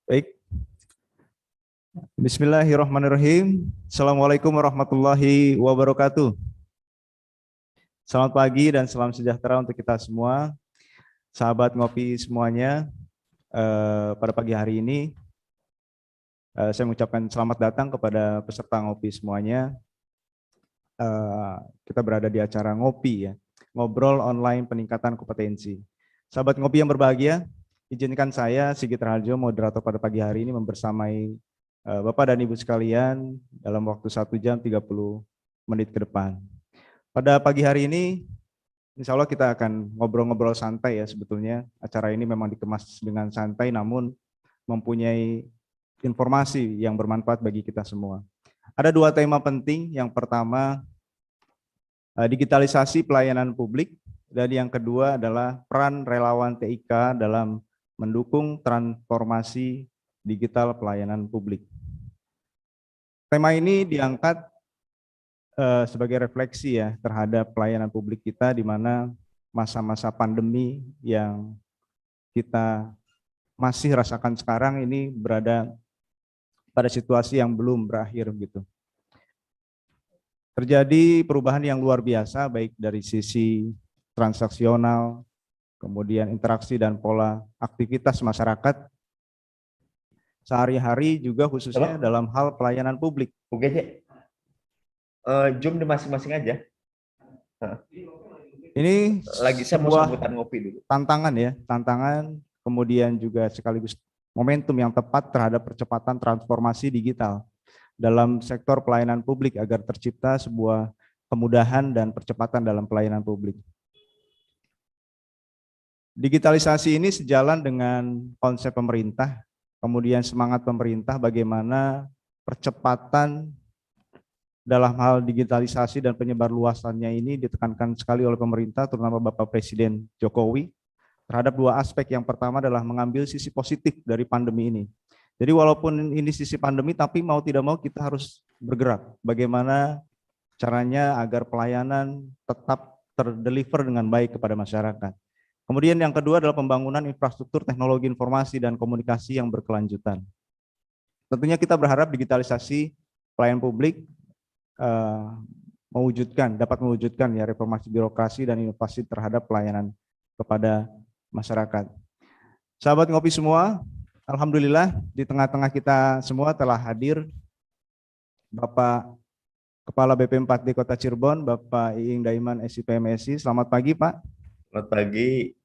Baik, Bismillahirrahmanirrahim. Assalamualaikum warahmatullahi wabarakatuh. Selamat pagi dan salam sejahtera untuk kita semua, sahabat ngopi semuanya. Pada pagi hari ini, saya mengucapkan selamat datang kepada peserta ngopi semuanya. Kita berada di acara ngopi ya, ngobrol online peningkatan kompetensi. Sahabat ngopi yang berbahagia, izinkan saya Sigit Raharjo, moderator pada pagi hari ini membersamai Bapak dan Ibu sekalian dalam waktu 1 jam 30 menit ke depan. Pada pagi hari ini, insya Allah kita akan ngobrol-ngobrol santai ya sebetulnya. Acara ini memang dikemas dengan santai namun mempunyai informasi yang bermanfaat bagi kita semua. Ada 2 tema penting, yang pertama digitalisasi pelayanan publik, dan yang kedua adalah peran relawan TIK dalam mendukung transformasi digital pelayanan publik. Tema ini diangkat sebagai refleksi ya terhadap pelayanan publik kita di mana masa-masa pandemi yang kita masih rasakan sekarang ini berada pada situasi yang belum berakhir gitu. Terjadi perubahan yang luar biasa baik dari sisi transaksional, kemudian interaksi dan pola aktivitas masyarakat sehari-hari juga khususnya dalam hal pelayanan publik. Oke, Cek. Zoom di masing-masing aja. Ini lagi saya mau sambutan ngopi dulu. Tantangan ya, tantangan kemudian juga sekaligus momentum yang tepat terhadap percepatan transformasi digital dalam sektor pelayanan publik agar tercipta sebuah kemudahan dan percepatan dalam pelayanan publik. Digitalisasi ini sejalan dengan konsep pemerintah, kemudian semangat pemerintah bagaimana percepatan dalam hal digitalisasi dan penyebar luasannya ini ditekankan sekali oleh pemerintah, terutama Bapak Presiden Jokowi, terhadap 2 aspek. Yang pertama adalah mengambil sisi positif dari pandemi ini. Jadi walaupun ini sisi pandemi, tapi mau tidak mau kita harus bergerak. Bagaimana caranya agar pelayanan tetap terdeliver dengan baik kepada masyarakat. Kemudian yang kedua adalah pembangunan infrastruktur teknologi informasi dan komunikasi yang berkelanjutan. Tentunya kita berharap digitalisasi pelayanan publik dapat mewujudkan ya reformasi birokrasi dan inovasi terhadap pelayanan kepada masyarakat. Sahabat ngopi semua, alhamdulillah di tengah-tengah kita semua telah hadir Bapak Kepala BP 4D Kota Cirebon, Bapak Iing Daiman SIPMSI. Selamat pagi, Pak. Selamat pagi.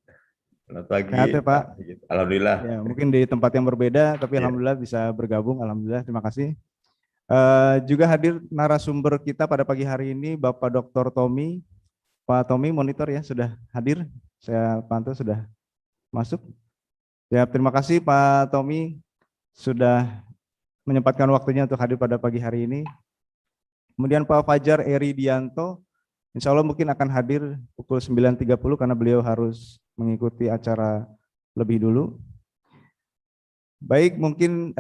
Selamat pagi. Sehat ya, Pak. Alhamdulillah. Ya, mungkin di tempat yang berbeda, tapi alhamdulillah bisa bergabung. Alhamdulillah, terima kasih. Juga hadir narasumber kita pada pagi hari ini Bapak Dr. Tommy. Pak Tommy, monitor ya sudah hadir. Saya pantau sudah masuk. Ya, terima kasih Pak Tommy sudah menyempatkan waktunya untuk hadir pada pagi hari ini. Kemudian Pak Fajar Eri Dianto, insya Allah mungkin akan hadir pukul 9.30 karena beliau harus mengikuti acara lebih dulu. Baik, mungkin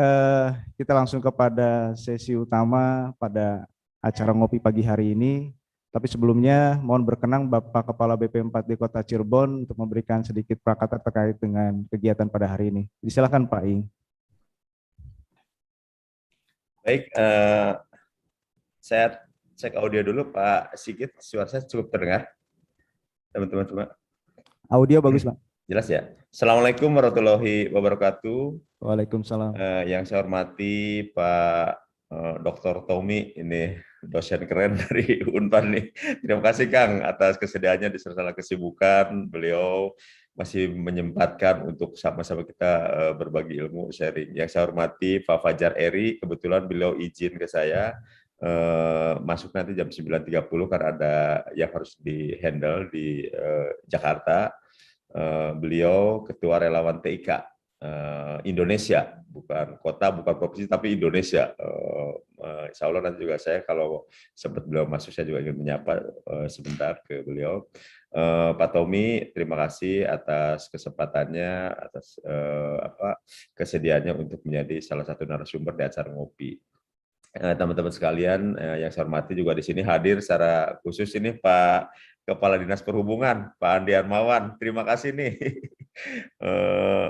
kita langsung kepada sesi utama pada acara ngopi pagi hari ini. Tapi sebelumnya mohon berkenan Bapak Kepala BP 4D Kota Cirebon untuk memberikan sedikit prakata terkait dengan kegiatan pada hari ini. Silakan Pak Ing. Baik, saya cek audio dulu Pak Sigit, suara saya cukup terdengar. Teman-teman. Audio bagus Pak. Jelas ya. Assalamualaikum warahmatullahi wabarakatuh. Waalaikumsalam. Yang saya hormati Pak Dr. Tommy, ini dosen keren dari Unpad nih. Terima kasih Kang atas kesediaannya di sela-sela kesibukan. Beliau masih menyempatkan untuk sama-sama kita berbagi ilmu, sharing. Yang saya hormati Pak Fajar Eri, kebetulan beliau izin ke saya masuk nanti jam 9.30 karena ada yang harus di-handle di Jakarta. Beliau Ketua Relawan TIK Indonesia, bukan kota, bukan provinsi, tapi Indonesia. Insya Allah nanti juga saya kalau sempat beliau masuk, saya juga ingin menyapa sebentar ke beliau. Pak Tommy, terima kasih atas kesempatannya, atas kesediaannya untuk menjadi salah satu narasumber di acara ngopi. Teman-teman sekalian yang saya hormati juga di sini hadir secara khusus ini Pak Kepala Dinas Perhubungan, Pak Andi Armawan. Terima kasih nih eh,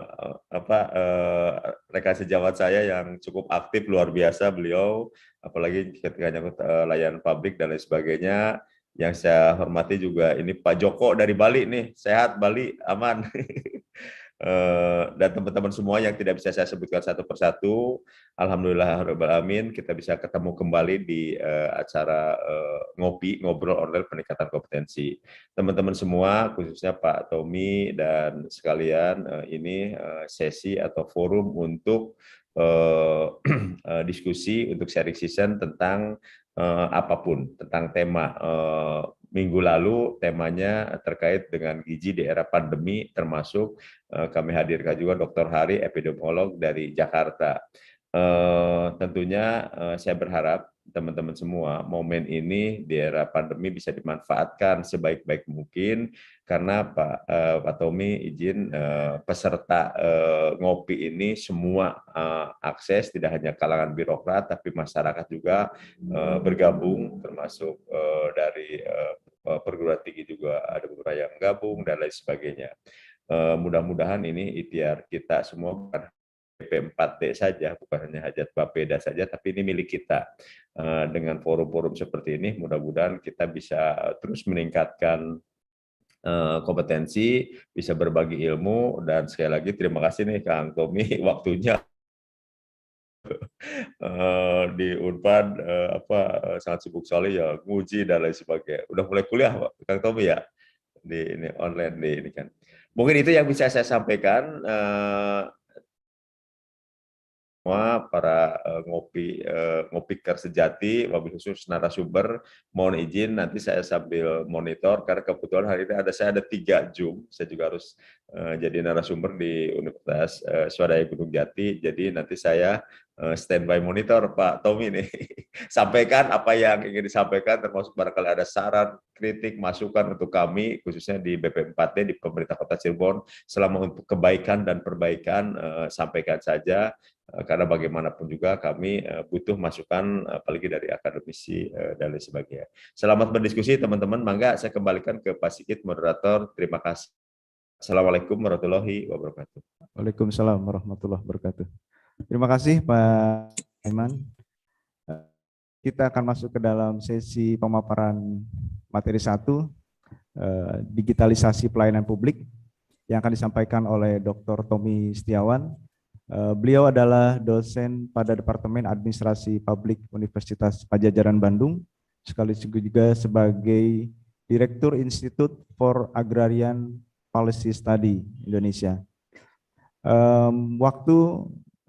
rekan sejawat saya yang cukup aktif luar biasa beliau, apalagi ketika nyangkut layanan publik dan lain sebagainya. Yang saya hormati juga ini Pak Joko dari Bali nih, sehat Bali, aman. Dan teman-teman semua yang tidak bisa saya sebutkan satu persatu, alhamdulillah kita bisa ketemu kembali di acara ngobrol online peningkatan kompetensi. Teman-teman semua, khususnya Pak Tommy dan sekalian, ini sesi atau forum untuk diskusi untuk sharing session tentang apapun, tentang tema. Minggu lalu temanya terkait dengan gizi di era pandemi, termasuk kami hadirkan juga Dr. Hari, epidemiolog dari Jakarta. Tentunya saya berharap teman-teman semua momen ini di era pandemi bisa dimanfaatkan sebaik-baik mungkin, karena Pak Tommy izin peserta ngopi ini semua akses, tidak hanya kalangan birokrat tapi masyarakat juga bergabung, termasuk dari perguruan tinggi juga ada beberapa yang gabung dan lain sebagainya. Mudah-mudahan ini ikhtiar kita semua, bukan BP4D saja, bukan hanya Hajat Bapeda saja, tapi ini milik kita. Dengan forum-forum seperti ini, mudah-mudahan kita bisa terus meningkatkan kompetensi, bisa berbagi ilmu, dan sekali lagi terima kasih nih Kang Tommy waktunya di Unpad sangat sibuk sekali ya, nguji dan lain sebagainya. Udah mulai kuliah Pak Kang Tommy ya, di ini online di ini kan. Mungkin itu yang bisa saya sampaikan. Semua para ngopikers sejati, wabil khusus narasumber, mohon izin nanti saya sambil monitor, karena kebetulan hari ini saya ada 3 Zoom, saya juga harus jadi narasumber di Universitas Swadaya Gunung Jati, jadi nanti saya standby monitor Pak Tommy nih, sampaikan apa yang ingin disampaikan, termasuk barangkali ada saran, kritik, masukan untuk kami, khususnya di BP4D, di Pemerintah Kota Cirebon, selama untuk kebaikan dan perbaikan, sampaikan saja. Karena bagaimanapun juga kami butuh masukan, apalagi dari akademisi dan lain sebagainya. Selamat berdiskusi teman-teman. Mangga saya kembalikan ke Pak Sigit, moderator. Terima kasih. Assalamualaikum warahmatullahi wabarakatuh. Waalaikumsalam warahmatullahi wabarakatuh. Terima kasih Pak Aiman. Kita akan masuk ke dalam sesi pemaparan materi 1, digitalisasi pelayanan publik, yang akan disampaikan oleh Dr. Tommy Setiawan. Beliau adalah dosen pada Departemen Administrasi Publik Universitas Padjadjaran Bandung, sekaligus juga sebagai Direktur Institute for Agrarian Policy Study Indonesia. Waktu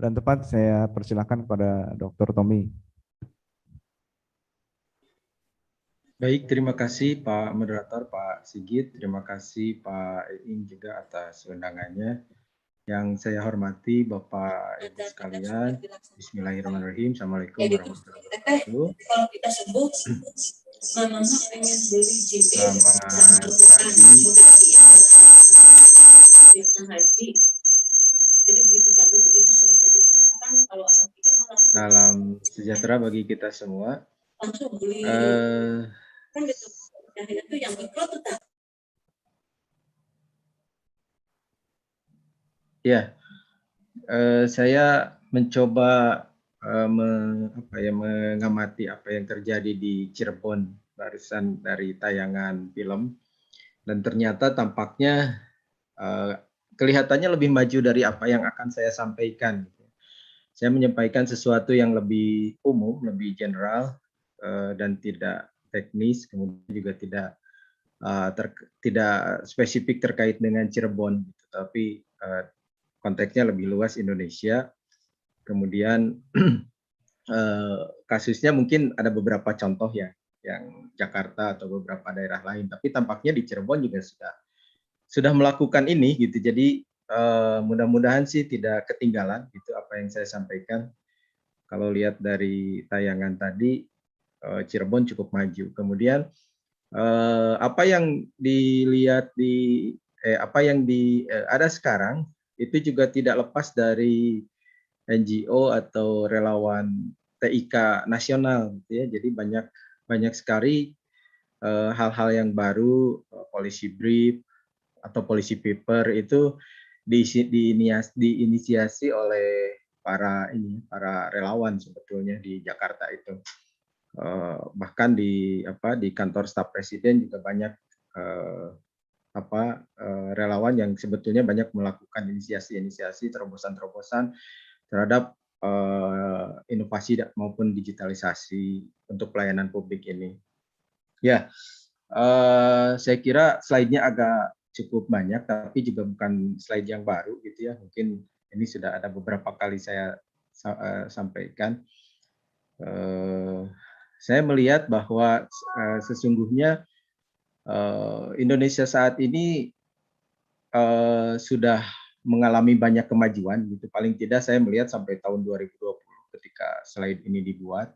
dan tempat saya persilakan kepada Dr. Tommy. Baik, terima kasih Pak Moderator, Pak Sigit. Terima kasih Pak Iing juga atas undangannya. Yang saya hormati Bapak Ibu sekalian, Bismillahirrahmanirrahim. Assalamualaikum warahmatullahi wabarakatuh. Kalau kita sebut, mama pengen beli GPS. Selamat pagi. Haji. Jadi begitu candu begitu selesai diperiksakan, kalau anak tiketnya langsung. Salam sejahtera bagi kita semua. Langsung beli. Kan gitu. Yang itu yang mikro tuh tak. Ya, saya mencoba mengamati apa yang terjadi di Cirebon barusan dari tayangan film, dan ternyata tampaknya kelihatannya lebih maju dari apa yang akan saya sampaikan. Saya menyampaikan sesuatu yang lebih umum, lebih general, dan tidak teknis, kemudian juga tidak spesifik terkait dengan Cirebon, tapi konteksnya lebih luas Indonesia. Kemudian kasusnya mungkin ada beberapa contoh ya, yang Jakarta atau beberapa daerah lain, tapi tampaknya di Cirebon juga sudah melakukan ini gitu. Jadi mudah-mudahan sih tidak ketinggalan gitu apa yang saya sampaikan. Kalau lihat dari tayangan tadi, Cirebon cukup maju. Kemudian apa yang dilihat ada sekarang itu juga tidak lepas dari NGO atau relawan TIK nasional, gitu ya. Jadi banyak sekali hal-hal yang baru, policy brief atau policy paper itu diinisiasi oleh para relawan sebetulnya di Jakarta itu. Bahkan di kantor staf presiden juga banyak relawan yang sebetulnya banyak melakukan inisiasi-inisiasi, terobosan-terobosan terhadap inovasi maupun digitalisasi untuk pelayanan publik ini. Ya, saya kira slide-nya agak cukup banyak, tapi juga bukan slide yang baru gitu ya. Mungkin ini sudah ada beberapa kali saya sampaikan. Saya melihat bahwa sesungguhnya Indonesia saat ini sudah mengalami banyak kemajuan gitu. Paling tidak saya melihat sampai tahun 2020 ketika slide ini dibuat.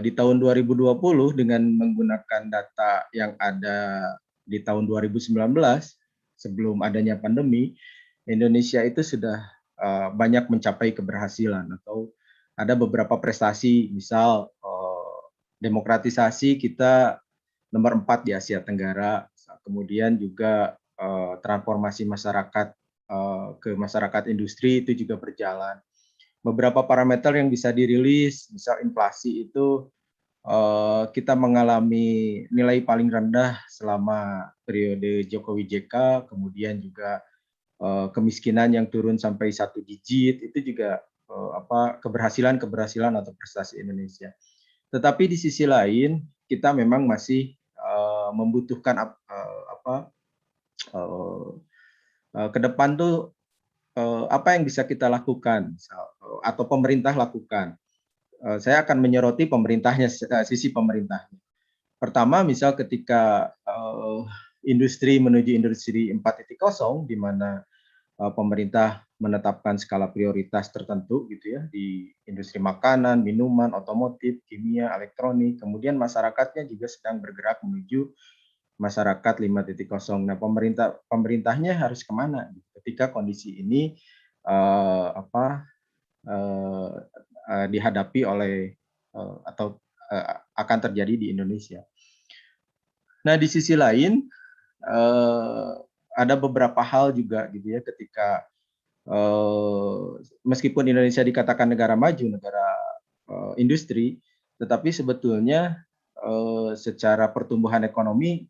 Di tahun 2020 dengan menggunakan data yang ada di tahun 2019 sebelum adanya pandemi, Indonesia itu sudah banyak mencapai keberhasilan atau ada beberapa prestasi, misal demokratisasi kita nomor 4 di Asia Tenggara, kemudian juga transformasi masyarakat ke masyarakat industri itu juga berjalan. Beberapa parameter yang bisa dirilis, misal inflasi itu kita mengalami nilai paling rendah selama periode Jokowi JK, kemudian juga kemiskinan yang turun sampai 1 digit, itu juga keberhasilan atau prestasi Indonesia. Tetapi di sisi lain kita memang masih membutuhkan ke depan tuh apa yang bisa kita lakukan atau pemerintah lakukan. Saya akan menyoroti pemerintahnya, sisi pemerintahnya. Pertama, misal ketika industri menuju industri 4.0, di mana pemerintah menetapkan skala prioritas tertentu gitu ya di industri makanan, minuman, otomotif, kimia, elektronik. Kemudian masyarakatnya juga sedang bergerak menuju masyarakat 5.0. Nah, pemerintahnya harus kemana ketika kondisi ini dihadapi oleh atau akan terjadi di Indonesia. Nah, di sisi lain ada beberapa hal juga gitu ya ketika meskipun Indonesia dikatakan negara maju, negara industri, tetapi sebetulnya secara pertumbuhan ekonomi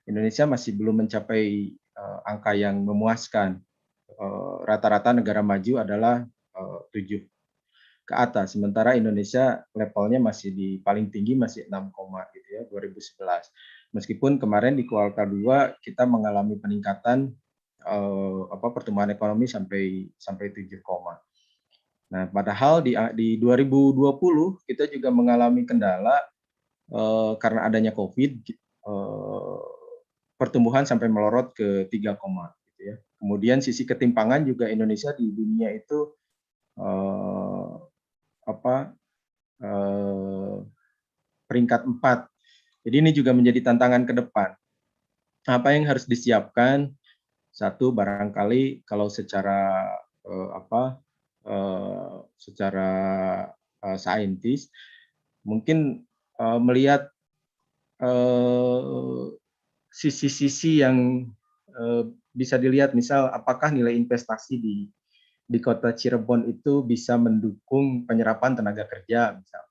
Indonesia masih belum mencapai angka yang memuaskan. Rata-rata negara maju adalah 7 ke atas, sementara Indonesia levelnya masih di paling tinggi masih 6, gitu ya 2011. Meskipun kemarin di kuartal 2 kita mengalami peningkatan pertumbuhan ekonomi sampai 7, Nah, padahal di 2020 kita juga mengalami kendala karena adanya COVID, pertumbuhan sampai melorot ke 3, gitu ya. Kemudian sisi ketimpangan juga Indonesia di dunia itu peringkat 4. Jadi ini juga menjadi tantangan ke depan. Apa yang harus disiapkan? Satu, barangkali kalau secara saintis mungkin melihat sisi-sisi yang bisa dilihat, misal apakah nilai investasi di kota Cirebon itu bisa mendukung penyerapan tenaga kerja, misal.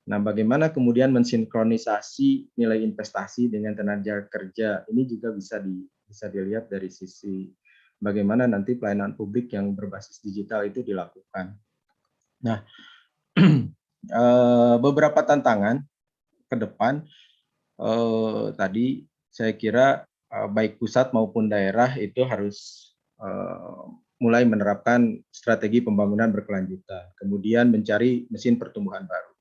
Nah, bagaimana kemudian mensinkronisasi nilai investasi dengan tenaga kerja, ini juga bisa dilihat dari sisi bagaimana nanti pelayanan publik yang berbasis digital itu dilakukan. Nah, beberapa tantangan ke depan tadi saya kira baik pusat maupun daerah itu harus mulai menerapkan strategi pembangunan berkelanjutan, kemudian mencari mesin pertumbuhan baru.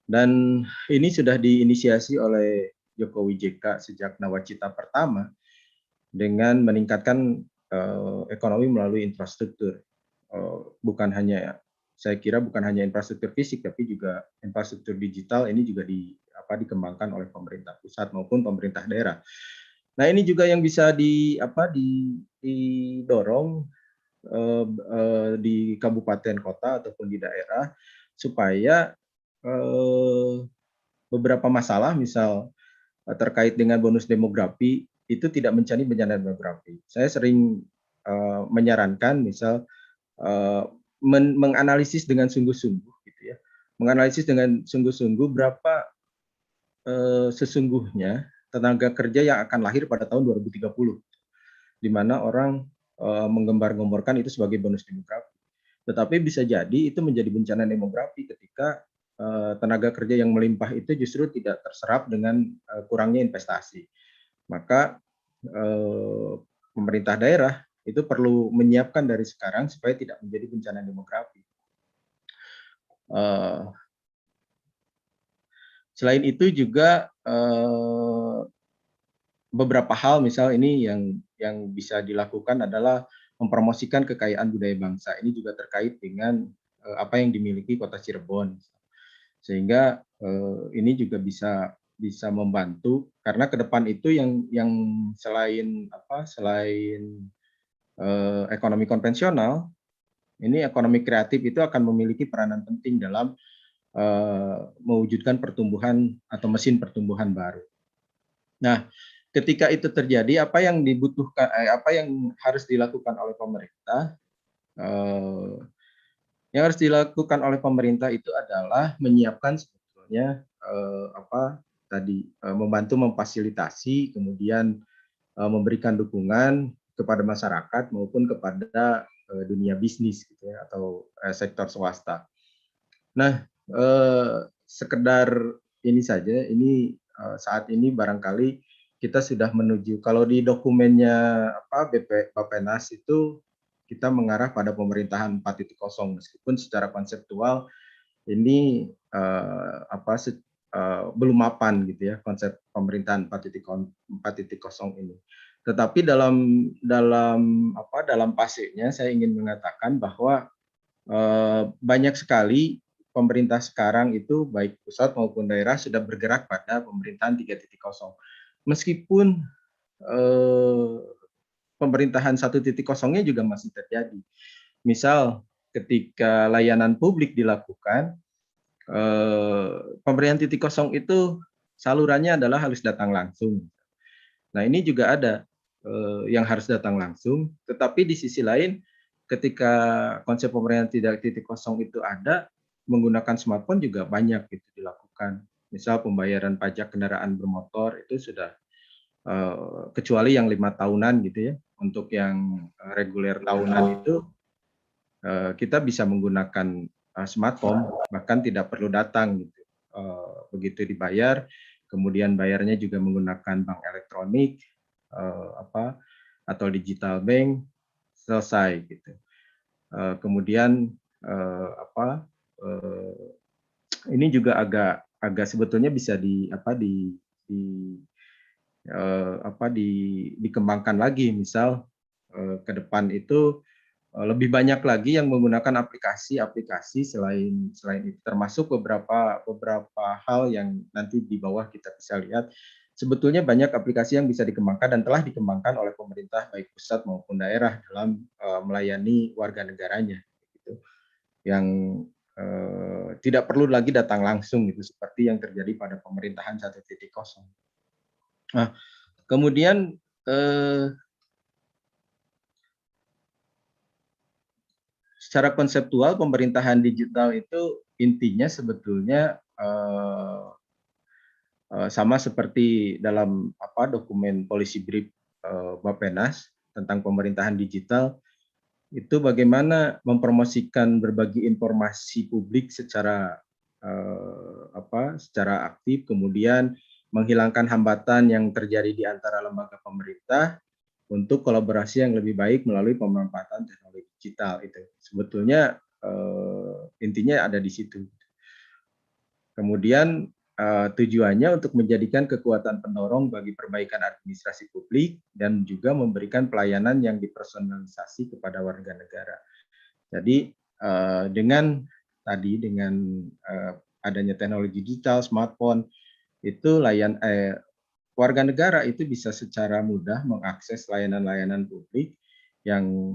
Dan ini sudah diinisiasi oleh Jokowi JK sejak nawacita pertama dengan meningkatkan ekonomi melalui infrastruktur. Saya kira bukan hanya infrastruktur fisik, tapi juga infrastruktur digital ini juga dikembangkan oleh pemerintah pusat maupun pemerintah daerah. Nah, ini juga yang bisa didorong di kabupaten kota ataupun di daerah supaya beberapa masalah, misal terkait dengan bonus demografi itu tidak menjadi bencana demografi. Saya sering menyarankan misal menganalisis dengan sungguh-sungguh gitu ya. Menganalisis dengan sungguh-sungguh berapa sesungguhnya tenaga kerja yang akan lahir pada tahun 2030, di mana orang menggembar-gemborkan itu sebagai bonus demografi. Tetapi bisa jadi itu menjadi bencana demografi ketika tenaga kerja yang melimpah itu justru tidak terserap dengan kurangnya investasi. Maka pemerintah daerah itu perlu menyiapkan dari sekarang supaya tidak menjadi bencana demografi. Selain itu juga beberapa hal, misal ini yang bisa dilakukan adalah mempromosikan kekayaan budaya bangsa. Ini juga terkait dengan apa yang dimiliki Kota Cirebon, sehingga ini juga bisa membantu karena ke depan itu yang selain ekonomi konvensional, ini ekonomi kreatif itu akan memiliki peranan penting dalam mewujudkan pertumbuhan atau mesin pertumbuhan baru. Nah, ketika itu terjadi, apa yang dibutuhkan, apa yang harus dilakukan oleh pemerintah? Yang harus dilakukan oleh pemerintah itu adalah menyiapkan sebetulnya membantu memfasilitasi, kemudian memberikan dukungan kepada masyarakat maupun kepada dunia bisnis gitu ya, atau sektor swasta. Nah, sekedar ini saja, ini saat ini barangkali kita sudah menuju, kalau di dokumennya Bappenas itu kita mengarah pada pemerintahan 4.0, meskipun secara konseptual ini belum mapan gitu ya konsep pemerintahan 4.0 ini. Tetapi dalam fasenya saya ingin mengatakan bahwa banyak sekali pemerintah sekarang itu baik pusat maupun daerah sudah bergerak pada pemerintahan 3.0. Meskipun pemerintahan 1.0-nya juga masih terjadi. Misal ketika layanan publik dilakukan, pemberian 0 itu salurannya adalah harus datang langsung. Nah, ini juga ada yang harus datang langsung, tetapi di sisi lain ketika konsep pemberian 0 itu ada, menggunakan smartphone juga banyak itu dilakukan. Misal pembayaran pajak kendaraan bermotor itu sudah kecuali yang 5 tahunan gitu ya. Untuk yang reguler tahunan itu kita bisa menggunakan smartphone, bahkan tidak perlu datang gitu. Begitu dibayar, kemudian bayarnya juga menggunakan bank elektronik atau digital bank, selesai gitu. Kemudian ini juga agak sebetulnya bisa dikembangkan lagi, misal ke depan itu lebih banyak lagi yang menggunakan aplikasi selain itu, termasuk beberapa hal yang nanti di bawah kita bisa lihat. Sebetulnya banyak aplikasi yang bisa dikembangkan dan telah dikembangkan oleh pemerintah baik pusat maupun daerah dalam melayani warga negaranya, gitu. Yang tidak perlu lagi datang langsung gitu, seperti yang terjadi pada pemerintahan 1.0. Nah, kemudian secara konseptual pemerintahan digital itu intinya sebetulnya sama seperti dalam dokumen policy brief Bappenas tentang pemerintahan digital, itu bagaimana mempromosikan berbagi informasi publik secara aktif, kemudian menghilangkan hambatan yang terjadi di antara lembaga pemerintah untuk kolaborasi yang lebih baik melalui pemanfaatan teknologi digital. Itu sebetulnya intinya ada di situ. Kemudian tujuannya untuk menjadikan kekuatan pendorong bagi perbaikan administrasi publik dan juga memberikan pelayanan yang dipersonalisasi kepada warga negara. Jadi dengan adanya teknologi digital, smartphone, itu warga negara itu bisa secara mudah mengakses layanan-layanan publik yang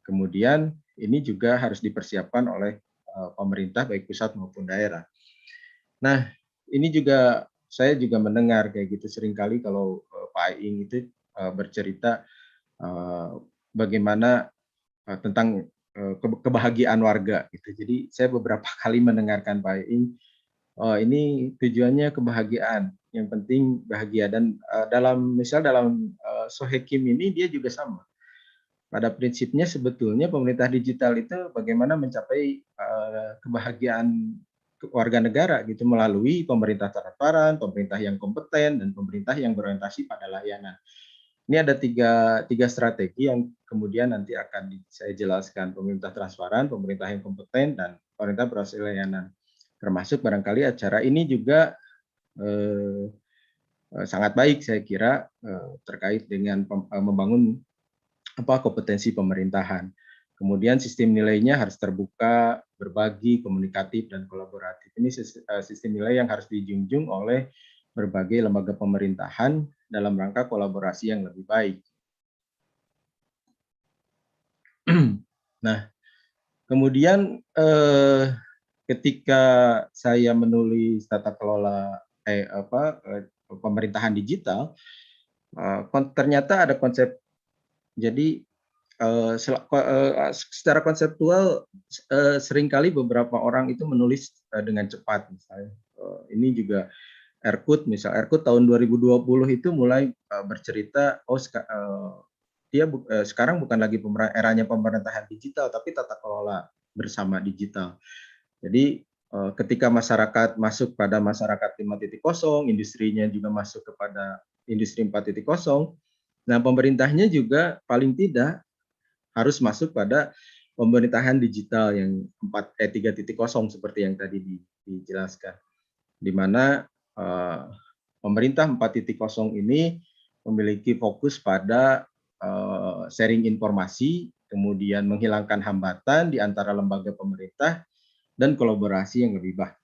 kemudian ini juga harus dipersiapkan oleh pemerintah baik pusat maupun daerah. Nah, ini juga saya juga mendengar kayak gitu seringkali kalau Pak Aing itu bercerita bagaimana tentang kebahagiaan warga gitu. Jadi saya beberapa kali mendengarkan Pak Iing, oh ini tujuannya kebahagiaan, yang penting bahagia. Dan dalam Sohekim ini dia juga sama. Pada prinsipnya sebetulnya pemerintah digital itu bagaimana mencapai kebahagiaan warga negara gitu melalui pemerintah transparan, pemerintah yang kompeten, dan pemerintah yang berorientasi pada layanan. Ini ada tiga strategi yang kemudian nanti akan saya jelaskan: pemerintah transparan, pemerintah yang kompeten, dan pemerintah berbasis layanan. Termasuk barangkali acara ini juga sangat baik saya kira terkait dengan membangun kompetensi pemerintahan. Kemudian sistem nilainya harus terbuka, berbagi, komunikatif, dan kolaboratif. Ini sistem nilai yang harus dijunjung oleh berbagai lembaga pemerintahan dalam rangka kolaborasi yang lebih baik. Nah, kemudian ketika saya menulis tata kelola pemerintahan digital, ternyata ada konsep. Jadi secara konseptual seringkali beberapa orang itu menulis dengan cepat, misalnya. Ini juga Erkut, Erkut tahun 2020 itu mulai bercerita, dia sekarang bukan lagi eranya pemerintahan digital, tapi tata kelola bersama digital. Jadi ketika masyarakat masuk pada masyarakat 5.0, industrinya juga masuk kepada industri 4.0, nah pemerintahnya juga paling tidak harus masuk pada pemerintahan digital yang 3.0 seperti yang tadi dijelaskan, di mana pemerintah 4.0 ini memiliki fokus pada sharing informasi, kemudian menghilangkan hambatan di antara lembaga pemerintah, dan kolaborasi yang lebih baik.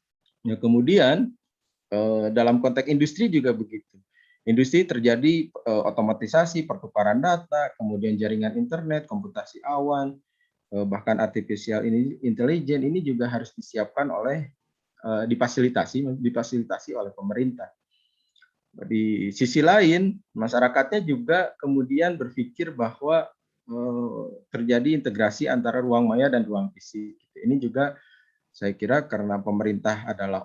Nah, kemudian dalam konteks industri juga begitu. Industri terjadi otomatisasi, pertukaran data, kemudian jaringan internet, komputasi awan, bahkan artificial intelligence ini juga harus disiapkan oleh difasilitasi oleh pemerintah. Di sisi lain, masyarakatnya juga kemudian berpikir bahwa terjadi integrasi antara ruang maya dan ruang fisik. Ini juga saya kira karena pemerintah adalah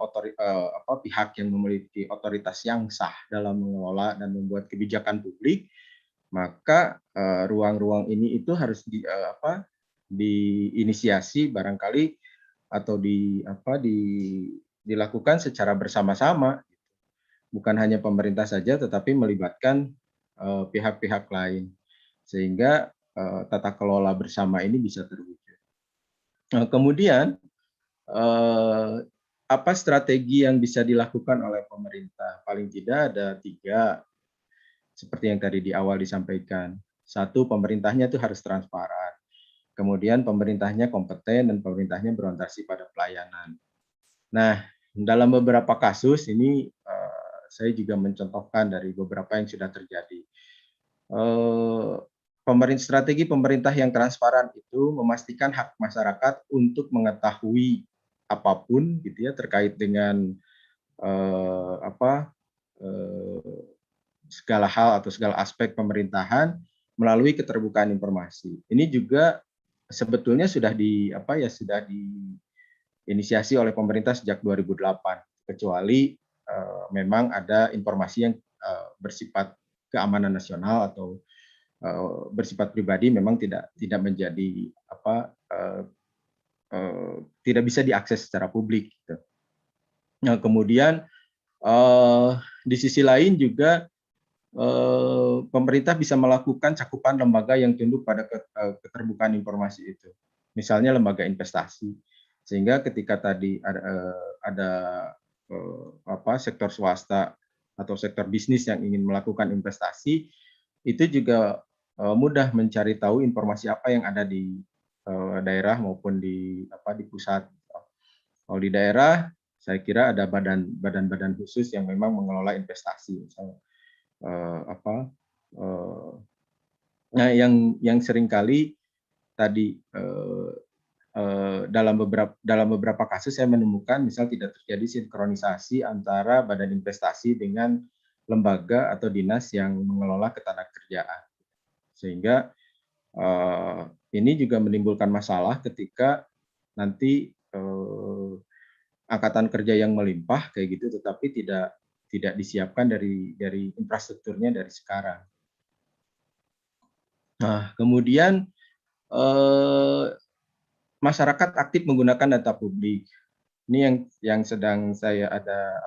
pihak yang memiliki otoritas yang sah dalam mengelola dan membuat kebijakan publik, maka ruang-ruang ini itu harus diinisiasi barangkali atau dilakukan secara bersama-sama, bukan hanya pemerintah saja, tetapi melibatkan pihak-pihak lain, sehingga tata kelola bersama ini bisa terwujud. Kemudian apa strategi yang bisa dilakukan oleh pemerintah? Paling tidak ada 3, seperti yang tadi di awal disampaikan. 1, pemerintahnya itu harus transparan. Kemudian pemerintahnya kompeten dan pemerintahnya berorientasi pada pelayanan. Nah, dalam beberapa kasus ini saya juga mencontohkan dari beberapa yang sudah terjadi. Strategi pemerintah yang transparan itu memastikan hak masyarakat untuk mengetahui apapun gitu ya terkait dengan segala hal atau segala aspek pemerintahan melalui keterbukaan informasi. Ini juga sebetulnya sudah diinisiasi oleh pemerintah sejak 2008, kecuali memang ada informasi yang bersifat keamanan nasional atau bersifat pribadi, memang tidak menjadi tidak bisa diakses secara publik. Gitu. Nah, kemudian di sisi lain juga pemerintah bisa melakukan cakupan lembaga yang tunduk pada keterbukaan informasi itu. Misalnya lembaga investasi, sehingga ketika tadi ada sektor swasta atau sektor bisnis yang ingin melakukan investasi, itu juga mudah mencari tahu informasi apa yang ada di daerah maupun di pusat. Kalau di daerah, saya kira ada badan-badan khusus yang memang mengelola investasi, misalnya nah yang seringkali tadi dalam beberapa kasus saya menemukan misal tidak terjadi sinkronisasi antara badan investasi dengan lembaga atau dinas yang mengelola ketenagakerjaan, sehingga Ini juga menimbulkan masalah ketika nanti angkatan kerja yang melimpah kayak gitu, tetapi tidak disiapkan dari infrastrukturnya dari sekarang. Nah, kemudian masyarakat aktif menggunakan data publik. Ini yang sedang saya ada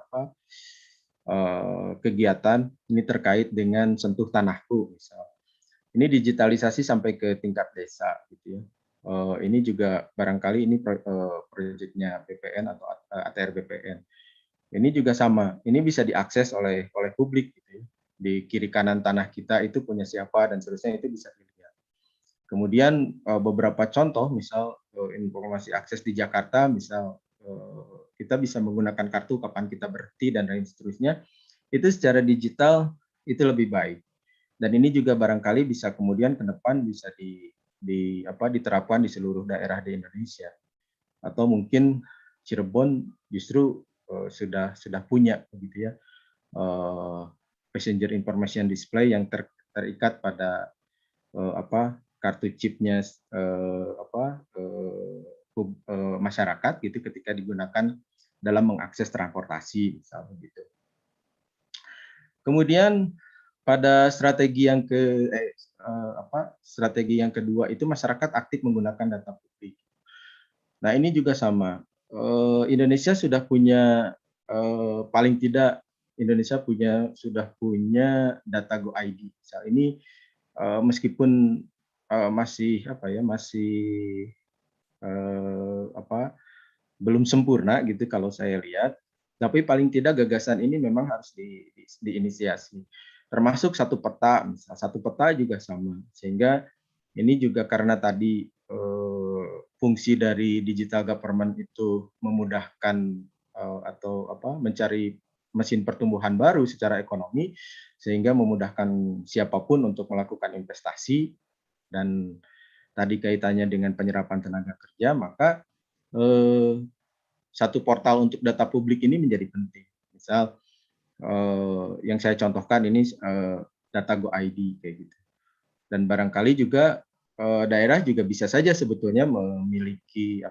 kegiatan ini terkait dengan sentuh tanahku, misal. Ini digitalisasi sampai ke tingkat desa, gitu ya. Ini juga barangkali ini proyeknya BPN atau ATR BPN. Ini juga sama. Ini bisa diakses oleh publik, gitu ya. Di kiri kanan tanah kita itu punya siapa dan seterusnya itu bisa dilihat. Kemudian beberapa contoh, misal informasi akses di Jakarta, misal kita bisa menggunakan kartu kapan kita berhenti dan lain seterusnya, itu secara digital itu lebih baik. Dan ini juga barangkali bisa kemudian ke depan bisa diterapkan di seluruh daerah di Indonesia. Atau mungkin Cirebon justru sudah punya begitu ya passenger information display yang terikat pada kartu chipnya masyarakat gitu ketika digunakan dalam mengakses transportasi misalnya gitu. Kemudian pada strategi yang kedua itu masyarakat aktif menggunakan data publik. Nah, ini juga sama. Indonesia sudah punya paling tidak Indonesia sudah punya data Go ID. Misal ini meskipun masih belum sempurna gitu kalau saya lihat, tapi paling tidak gagasan ini memang harus diinisiasi. Termasuk satu peta, misal satu peta juga sama. Sehingga ini juga karena tadi fungsi dari digital government itu memudahkan mencari mesin pertumbuhan baru secara ekonomi, sehingga memudahkan siapapun untuk melakukan investasi, dan tadi kaitannya dengan penyerapan tenaga kerja, maka satu portal untuk data publik ini menjadi penting. Misal yang saya contohkan ini data Go ID kayak gitu. Dan barangkali juga daerah juga bisa saja sebetulnya memiliki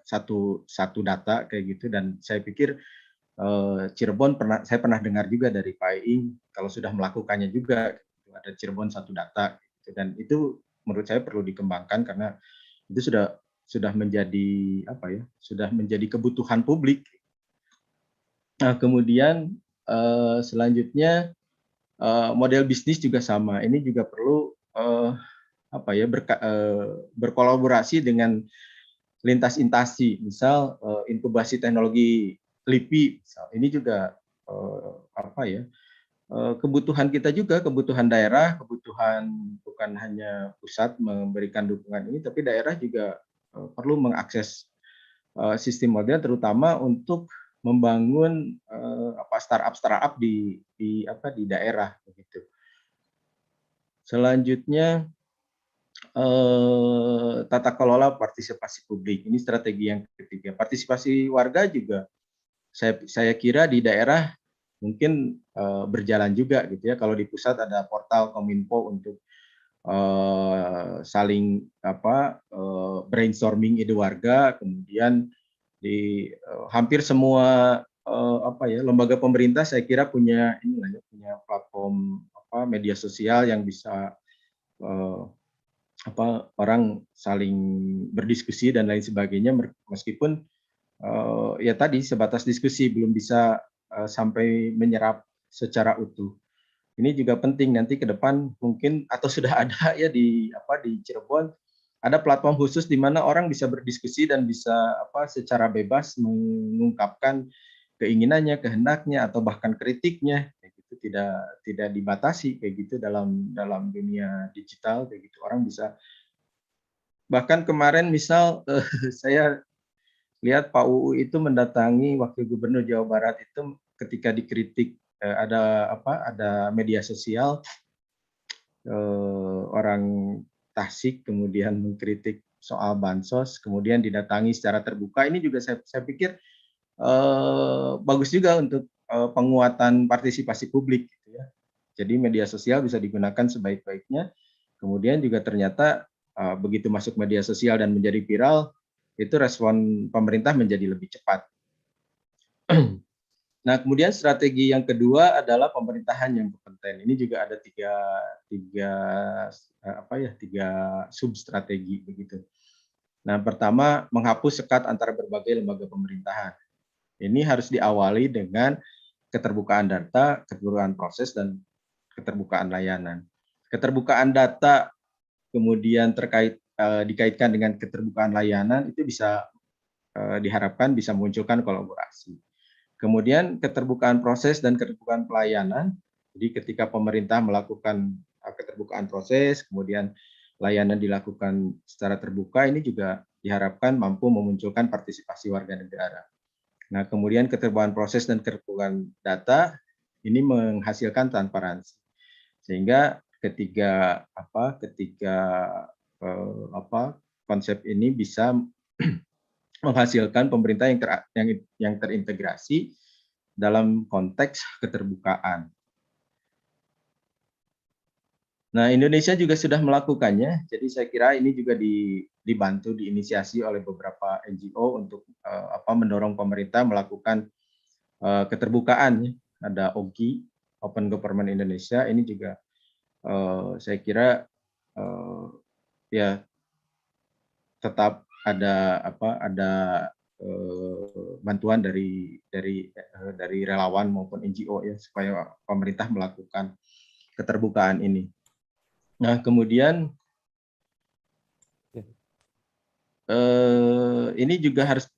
satu data kayak gitu, dan saya pikir Cirebon saya pernah dengar juga dari Pak Iing kalau sudah melakukannya juga gitu, ada Cirebon satu data gitu, dan itu menurut saya perlu dikembangkan karena itu sudah menjadi kebutuhan publik. Nah, kemudian selanjutnya model bisnis juga sama. Ini juga perlu berkolaborasi dengan lintas instansi, misal inkubasi teknologi LIPI. Misal. Ini juga kebutuhan kita juga, kebutuhan daerah, kebutuhan bukan hanya pusat memberikan dukungan ini, tapi daerah juga perlu mengakses sistem model, terutama untuk membangun startup di daerah begitu. Selanjutnya tata kelola partisipasi publik. Ini strategi yang ketiga. Partisipasi warga juga saya kira di daerah mungkin berjalan juga gitu ya. Kalau di pusat ada portal Kominfo untuk saling brainstorming ide warga, kemudian di hampir semua lembaga pemerintah saya kira punya platform media sosial yang bisa orang saling berdiskusi dan lain sebagainya, meskipun ya tadi sebatas diskusi belum bisa sampai menyerap secara utuh. Ini juga penting nanti ke depan mungkin, atau sudah ada ya di Cirebon, ada platform khusus di mana orang bisa berdiskusi dan bisa secara bebas mengungkapkan keinginannya, kehendaknya, atau bahkan kritiknya, kayak gitu, tidak dibatasi kayak gitu dalam dunia digital kayak gitu. Orang bisa, bahkan kemarin misal saya lihat Pak UU itu mendatangi Wakil Gubernur Jawa Barat itu ketika dikritik ada media sosial orang Tasik kemudian mengkritik soal bansos, kemudian didatangi secara terbuka. Ini juga saya pikir bagus juga untuk penguatan partisipasi publik gitu ya. Jadi media sosial bisa digunakan sebaik-baiknya Kemudian juga ternyata begitu masuk media sosial dan menjadi viral, itu respon pemerintah menjadi lebih cepat. Nah, kemudian strategi yang kedua adalah pemerintahan yang kompeten. Ini juga ada tiga sub strategi begitu. Nah, pertama menghapus sekat antara berbagai lembaga pemerintahan. Ini harus diawali dengan keterbukaan data, keterbukaan proses, dan keterbukaan layanan. Keterbukaan data kemudian dikaitkan dengan keterbukaan layanan itu bisa diharapkan bisa memunculkan kolaborasi. Kemudian keterbukaan proses dan keterbukaan pelayanan. Jadi ketika pemerintah melakukan keterbukaan proses, kemudian layanan dilakukan secara terbuka, ini juga diharapkan mampu memunculkan partisipasi warga negara. Nah, kemudian keterbukaan proses dan keterbukaan data ini menghasilkan transparansi. Sehingga ketiga konsep ini bisa menghasilkan pemerintah yang terintegrasi dalam konteks keterbukaan. Nah, Indonesia juga sudah melakukannya, jadi saya kira ini juga dibantu, diinisiasi oleh beberapa NGO untuk mendorong pemerintah melakukan keterbukaan. Ada OGI, Open Government Indonesia, ini juga saya kira ya tetap ada bantuan dari relawan maupun NGO ya supaya pemerintah melakukan keterbukaan ini. Nah, kemudian ini juga harus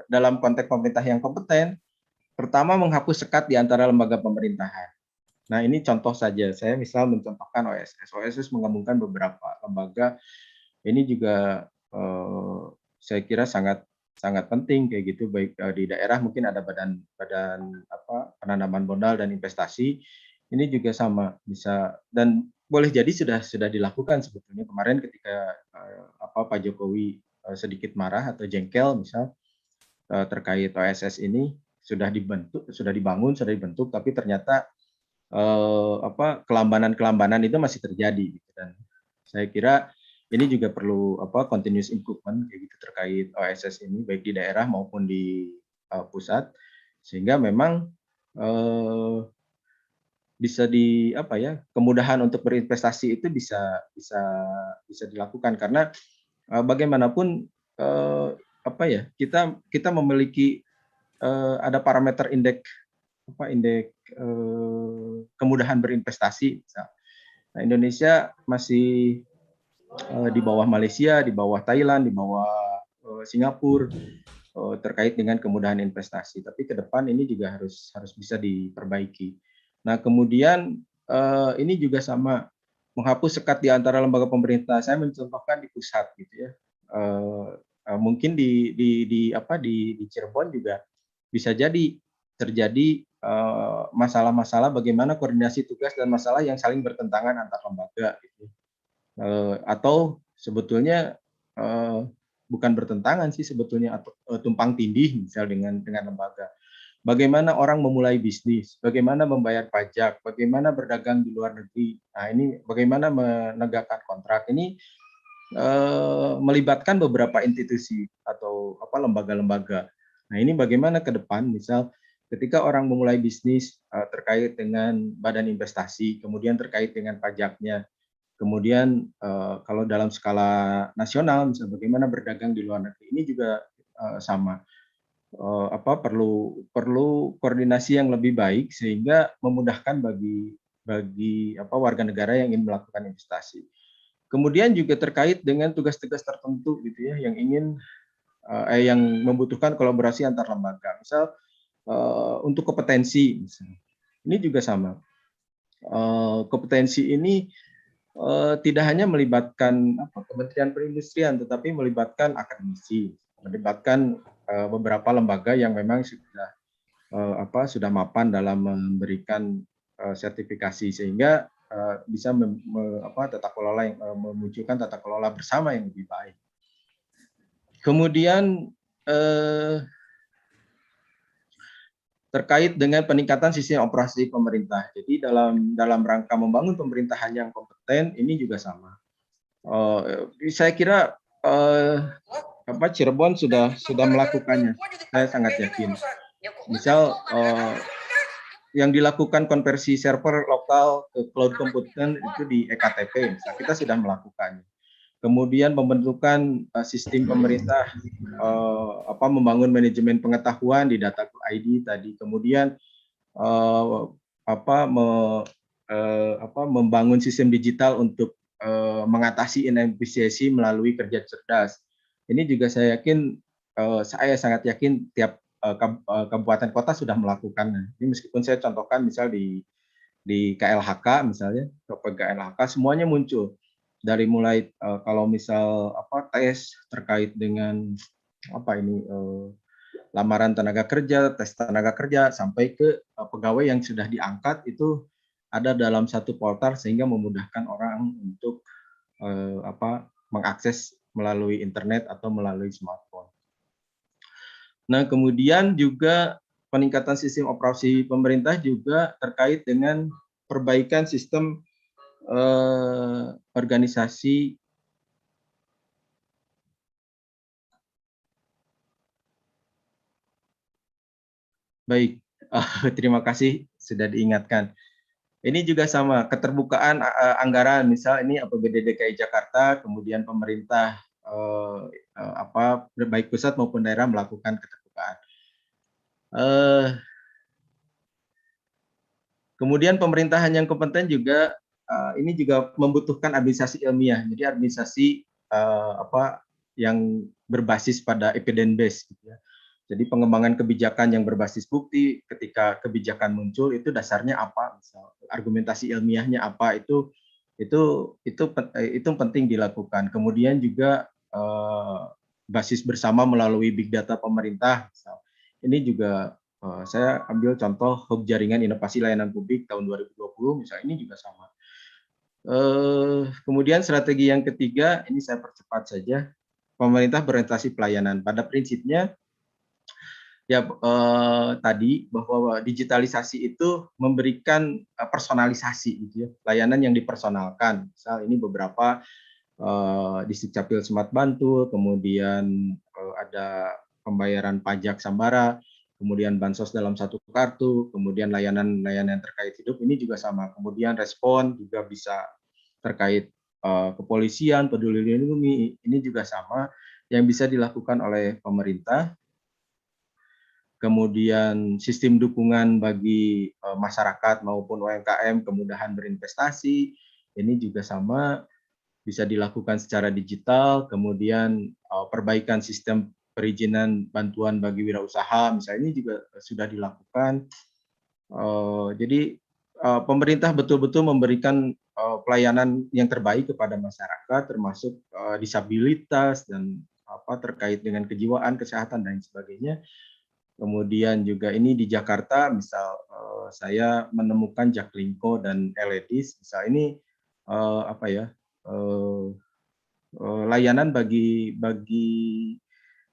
dalam konteks pemerintah yang kompeten. Pertama, menghapus sekat di antara lembaga pemerintahan. Nah, ini contoh saja. Saya misal mencontohkan OSS. OSS menggabungkan beberapa lembaga. Ini juga saya kira sangat penting kayak gitu. Baik di daerah mungkin ada badan penanaman modal dan investasi. Ini juga sama bisa, dan boleh jadi sudah dilakukan sebetulnya kemarin ketika Pak Jokowi sedikit marah atau jengkel misal terkait OSS ini sudah dibangun, sudah dibentuk, tapi ternyata kelambanan itu masih terjadi. Dan saya kira ini juga perlu continuous improvement kayak gitu terkait OSS ini baik di daerah maupun di pusat, sehingga memang bisa kemudahan untuk berinvestasi itu bisa dilakukan karena bagaimanapun kita memiliki ada parameter indeks kemudahan berinvestasi. Nah, Indonesia masih di bawah Malaysia, di bawah Thailand, di bawah Singapura terkait dengan kemudahan investasi. Tapi ke depan ini juga harus bisa diperbaiki. Nah, kemudian ini juga sama menghapus sekat di antara lembaga pemerintah. Saya mencontohkan di pusat gitu ya. Mungkin di Cirebon juga bisa jadi terjadi masalah-masalah bagaimana koordinasi tugas dan masalah yang saling bertentangan antar lembaga gitu. Atau sebetulnya bukan bertentangan sih sebetulnya, atau tumpang tindih misal dengan lembaga. Bagaimana orang memulai bisnis, bagaimana membayar pajak, bagaimana berdagang di luar negeri. Nah, ini bagaimana menegakkan kontrak. Ini melibatkan beberapa institusi atau lembaga-lembaga. Nah, ini bagaimana ke depan misal ketika orang memulai bisnis terkait dengan badan investasi, kemudian terkait dengan pajaknya, kemudian kalau dalam skala nasional misalnya bagaimana berdagang di luar negeri, ini juga sama perlu koordinasi yang lebih baik sehingga memudahkan bagi warga negara yang ingin melakukan investasi. Kemudian juga terkait dengan tugas-tugas tertentu gitu ya yang yang membutuhkan kolaborasi antar lembaga. Misal untuk kompetensi misalnya. Ini juga sama. Kompetensi ini tidak hanya melibatkan Kementerian Perindustrian, tetapi melibatkan akademisi, melibatkan beberapa lembaga yang memang sudah mapan dalam memberikan sertifikasi sehingga bisa memunculkan tata kelola bersama yang lebih baik. Kemudian terkait dengan peningkatan sistem operasi pemerintah. Jadi dalam rangka membangun pemerintahan yang kompeten ini juga sama. Saya kira Cirebon sudah melakukannya. Saya sangat yakin. Misal yang dilakukan konversi server lokal ke cloud computing itu di EKTP, misal kita sudah melakukannya. Kemudian pembentukan sistem pemerintah, membangun manajemen pengetahuan di data ID tadi. Kemudian membangun sistem digital untuk mengatasi inefisiensi melalui kerja cerdas. Ini juga saya yakin, saya sangat yakin tiap kabupaten kota sudah melakukannya. Ini meskipun saya contohkan misal di KLHK misalnya, KLHK semuanya muncul dari mulai kalau misal tes terkait dengan lamaran tenaga kerja, tes tenaga kerja sampai ke pegawai yang sudah diangkat itu ada dalam satu portal sehingga memudahkan orang untuk mengakses melalui internet atau melalui smartphone. Nah, kemudian juga peningkatan sistem operasi pemerintah juga terkait dengan perbaikan sistem organisasi. Baik, terima kasih sudah diingatkan. Ini juga sama, keterbukaan anggaran, misal ini APBD DKI Jakarta, kemudian pemerintah baik pusat maupun daerah melakukan keterbukaan. Kemudian pemerintahan yang kompeten juga ini juga membutuhkan administrasi ilmiah. Jadi administrasi yang berbasis pada evidence base gitu ya. Jadi pengembangan kebijakan yang berbasis bukti, ketika kebijakan muncul itu dasarnya apa, misal argumentasi ilmiahnya apa, itu penting dilakukan. Kemudian juga basis bersama melalui big data pemerintah. Misal. Ini juga saya ambil contoh hub jaringan inovasi layanan publik tahun 2020, misalnya ini juga sama. Kemudian strategi yang ketiga, ini saya percepat saja, pemerintah berorientasi pelayanan. Pada prinsipnya, tadi bahwa digitalisasi itu memberikan personalisasi, gitu ya, layanan yang dipersonalkan. Misal ini beberapa di Dukcapil Smart Bantul, kemudian ada pembayaran pajak Sambara, kemudian bansos dalam satu kartu, kemudian layanan terkait hidup ini juga sama. Kemudian respon juga bisa terkait kepolisian, peduli lindungi, ini juga sama yang bisa dilakukan oleh pemerintah. Kemudian sistem dukungan bagi masyarakat maupun UMKM, kemudahan berinvestasi, ini juga sama bisa dilakukan secara digital. Kemudian perbaikan sistem perizinan bantuan bagi wirausaha, misalnya ini juga sudah dilakukan. Jadi pemerintah betul-betul memberikan pelayanan yang terbaik kepada masyarakat, termasuk disabilitas dan terkait dengan kejiwaan, kesehatan dan sebagainya. Kemudian juga ini di Jakarta, misal saya menemukan Jaklingko dan LEDis, misal ini layanan bagi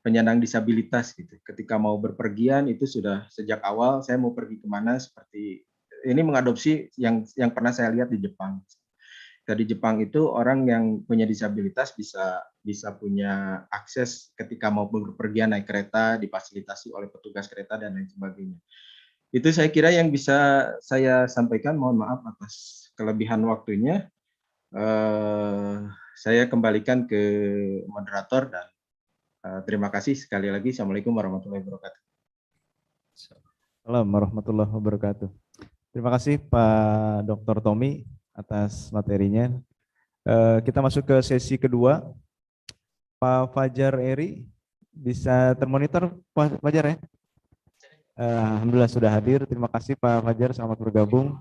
penyandang disabilitas gitu. Ketika mau berpergian itu sudah sejak awal saya mau pergi kemana, seperti ini mengadopsi yang pernah saya lihat di Jepang. Di Jepang itu orang yang punya disabilitas bisa punya akses ketika mau berpergian naik kereta, difasilitasi oleh petugas kereta dan lain sebagainya. Itu saya kira yang bisa saya sampaikan. Mohon maaf atas kelebihan waktunya. Saya kembalikan ke moderator dan terima kasih sekali lagi. Assalamualaikum warahmatullahi wabarakatuh. Assalamualaikum warahmatullahi wabarakatuh. Terima kasih Pak Dr. Tommy atas materinya. Kita masuk ke sesi kedua. Pak Fajar Eri, bisa termonitor Pak Fajar ya? Alhamdulillah sudah hadir. Terima kasih Pak Fajar, selamat bergabung.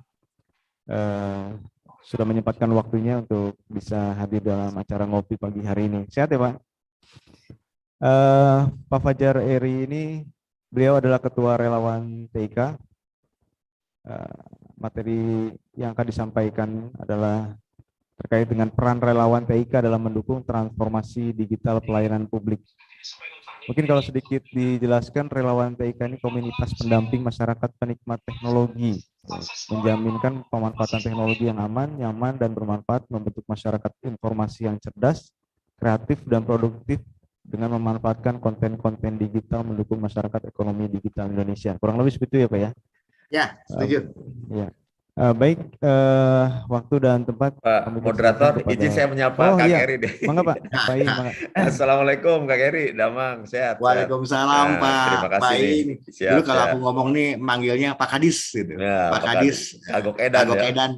Sudah menyempatkan waktunya untuk bisa hadir dalam acara ngopi pagi hari ini. Sehat ya Pak? Pak Fajar Eri ini, beliau adalah Ketua Relawan TIK. Materi yang akan disampaikan adalah terkait dengan peran relawan TIK dalam mendukung transformasi digital pelayanan publik. Mungkin kalau sedikit dijelaskan, relawan TIK ini komunitas pendamping masyarakat penikmat teknologi, menjaminkan pemanfaatan teknologi yang aman, nyaman, dan bermanfaat, membentuk masyarakat informasi yang cerdas, kreatif, dan produktif dengan memanfaatkan konten-konten digital mendukung masyarakat ekonomi digital Indonesia. Kurang lebih seperti itu ya Pak ya? Ya, setuju. Ya. Baik, waktu dan tempat Pak kami moderator, persilakan kepada... izin saya menyapa Kang iya. Eri deh. Mangga Pak, Pak Ing, mangga. Assalamualaikum Kang Eri, Damang, sehat. Waalaikumsalam Nah, terima Pak kasih nih. Ing. Siap, Dulu kalau siap. aku ngomong nih manggilnya Pak Kadis gitu. Ya, Pak Pak Kadis, Kagok Edan Kagok ya. Edan.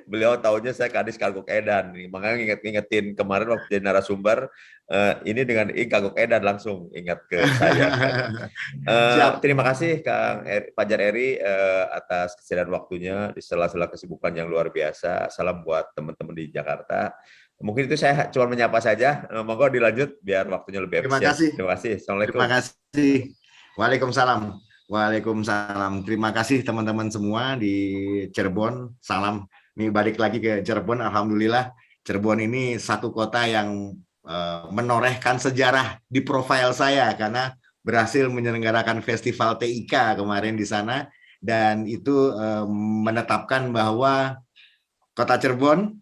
Beliau taunya saya Kadis Kagok Edan. Makanya ngingetin kemarin waktu jadi narasumber, ini dengan Kagok Edan langsung ingat ke saya. Siap. Terima kasih Kang Fajar Eri atas kesediaan waktunya di sela-sela kesibukan yang luar biasa. Salam buat teman-teman di Jakarta. Mungkin itu saya cuma menyapa saja. Monggo dilanjut biar waktunya lebih Terima efisien. kasih. Terima kasih. Assalamualaikum. Terima kasih. Waalaikumsalam. Waalaikumsalam. Terima kasih teman-teman semua di Cirebon. Salam. Ini balik lagi ke Cirebon. Alhamdulillah Cirebon ini satu kota yang menorehkan sejarah di profil saya karena berhasil menyelenggarakan festival TIK kemarin di sana, dan itu menetapkan bahwa kota Cirebon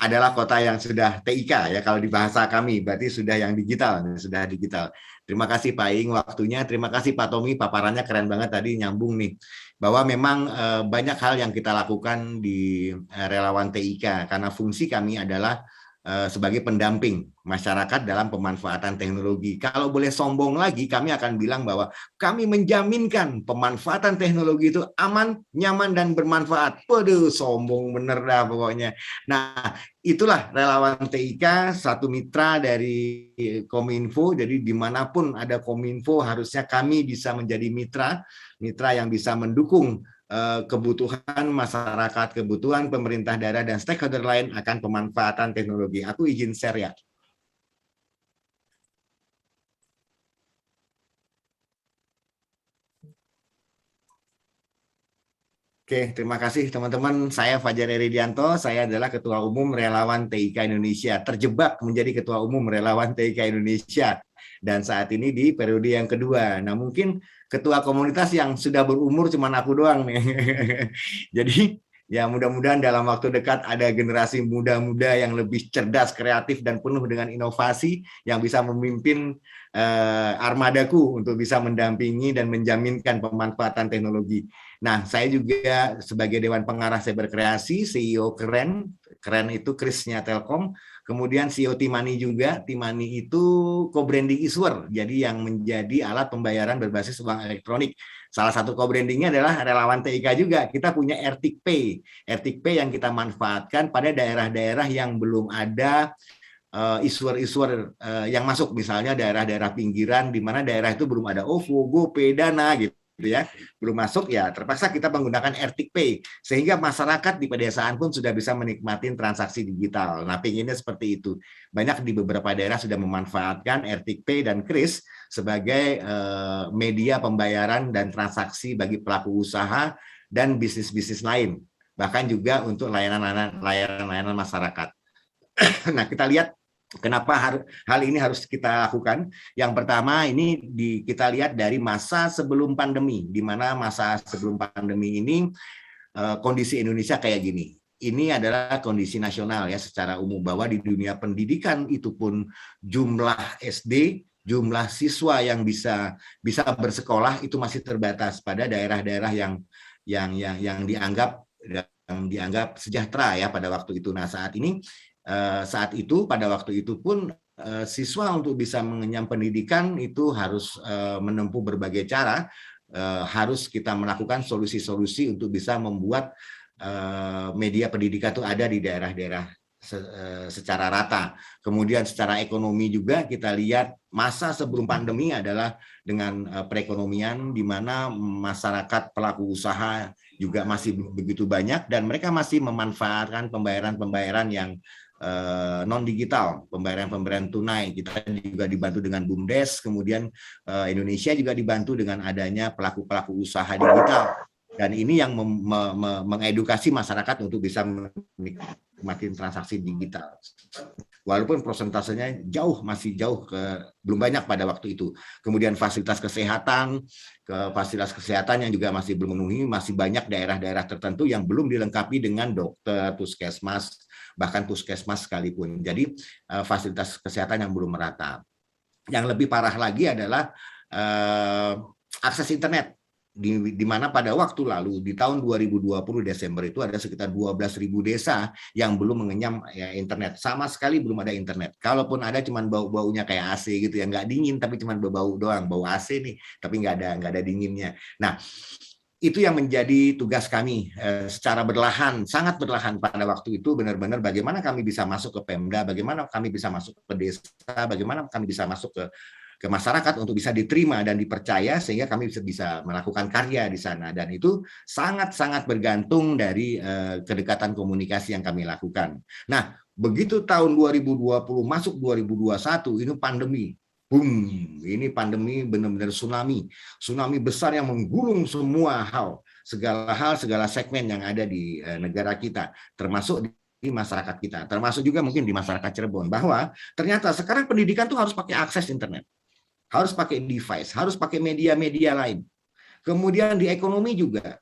adalah kota yang sudah TIK ya, kalau di bahasa kami berarti sudah yang digital, sudah digital. Terima kasih Pak Ing waktunya, terima kasih Pak Tommy, paparannya keren banget tadi, nyambung nih bahwa memang banyak hal yang kita lakukan di relawan TIK karena fungsi kami adalah sebagai pendamping masyarakat dalam pemanfaatan teknologi. Kalau boleh sombong lagi, kami akan bilang bahwa kami menjaminkan pemanfaatan teknologi itu aman, nyaman, dan bermanfaat. Waduh, sombong bener dah pokoknya. Nah, itulah relawan TIK, satu mitra dari Kominfo. Jadi dimanapun ada Kominfo, harusnya kami bisa menjadi mitra yang bisa mendukung kebutuhan masyarakat, kebutuhan pemerintah daerah dan stakeholder lain akan pemanfaatan teknologi. Aku izin share ya. Oke, terima kasih teman-teman. Saya Fajar Eridianto, saya adalah Ketua Umum Relawan TIK Indonesia. Terjebak menjadi Ketua Umum Relawan TIK Indonesia. Dan saat ini di periode yang kedua. Nah, mungkin ketua komunitas yang sudah berumur cuma aku doang nih. Jadi ya mudah-mudahan dalam waktu dekat ada generasi muda-muda yang lebih cerdas, kreatif, dan penuh dengan inovasi yang bisa memimpin armadaku untuk bisa mendampingi dan menjaminkan pemanfaatan teknologi. Nah, saya juga sebagai Dewan Pengarah Cyberkreasi, CEO Keren itu Krisnya Telkom, kemudian CEO Timani juga. Timani itu co-branding issuer, jadi yang menjadi alat pembayaran berbasis uang elektronik. Salah satu co-brandingnya adalah relawan TIK juga. Kita punya Ertik Pay yang kita manfaatkan pada daerah-daerah yang belum ada issuer-issuer yang masuk, misalnya daerah-daerah pinggiran di mana daerah itu belum ada OVO, GoPay, Dana gitu ya, belum masuk ya terpaksa kita menggunakan Ertik Pay sehingga masyarakat di pedesaan pun sudah bisa menikmati transaksi digital. Nah, pinginnya seperti itu. Banyak di beberapa daerah sudah memanfaatkan Ertik Pay dan Kris sebagai media pembayaran dan transaksi bagi pelaku usaha dan bisnis-bisnis lain, bahkan juga untuk layanan masyarakat. Nah, kita lihat kenapa hal ini harus kita lakukan. Yang pertama, ini kita lihat dari masa sebelum pandemi, di mana masa sebelum pandemi ini kondisi Indonesia kayak gini. Ini adalah kondisi nasional ya secara umum, bahwa di dunia pendidikan itu pun jumlah SD, jumlah siswa yang bisa bersekolah itu masih terbatas pada daerah-daerah yang dianggap sejahtera ya pada waktu itu. Nah, pada waktu itu pun siswa untuk bisa mengenyam pendidikan itu harus menempuh berbagai cara, harus kita melakukan solusi-solusi untuk bisa membuat media pendidikan itu ada di daerah-daerah secara rata. Kemudian secara ekonomi juga kita lihat masa sebelum pandemi adalah dengan perekonomian di mana masyarakat pelaku usaha juga masih begitu banyak dan mereka masih memanfaatkan pembayaran yang non digital, pembayaran tunai. Kita juga dibantu dengan BUMDes, kemudian Indonesia juga dibantu dengan adanya pelaku usaha digital, dan ini yang mengedukasi masyarakat untuk bisa menikmati transaksi digital. walaupun prosentasenya masih jauh belum banyak pada waktu itu. Kemudian fasilitas kesehatan yang juga masih belum memenuhi, masih banyak daerah-daerah tertentu yang belum dilengkapi dengan dokter, puskesmas, bahkan puskesmas sekalipun. Jadi fasilitas kesehatan yang belum merata. Yang lebih parah lagi adalah akses internet. Di mana pada waktu lalu di tahun 2020 Desember itu ada sekitar 12.000 desa yang belum mengenyam internet, sama sekali belum ada internet. Kalaupun ada cuman bau-baunya kayak AC gitu ya, nggak dingin tapi cuman bau doang, bau AC nih, tapi nggak ada dinginnya. Nah, itu yang menjadi tugas kami secara sangat berlahan pada waktu itu, benar-benar bagaimana kami bisa masuk ke Pemda, bagaimana kami bisa masuk ke desa, bagaimana kami bisa masuk ke masyarakat untuk bisa diterima dan dipercaya sehingga kami bisa melakukan karya di sana, dan itu sangat-sangat bergantung dari kedekatan komunikasi yang kami lakukan. Nah, begitu tahun 2020 masuk 2021 ini pandemi. Boom, ini pandemi benar-benar tsunami besar yang menggulung semua segala segmen yang ada di negara kita, termasuk di masyarakat kita, termasuk juga mungkin di masyarakat Cirebon, bahwa ternyata sekarang pendidikan tuh harus pakai akses internet, harus pakai device, harus pakai media-media lain. Kemudian di ekonomi juga,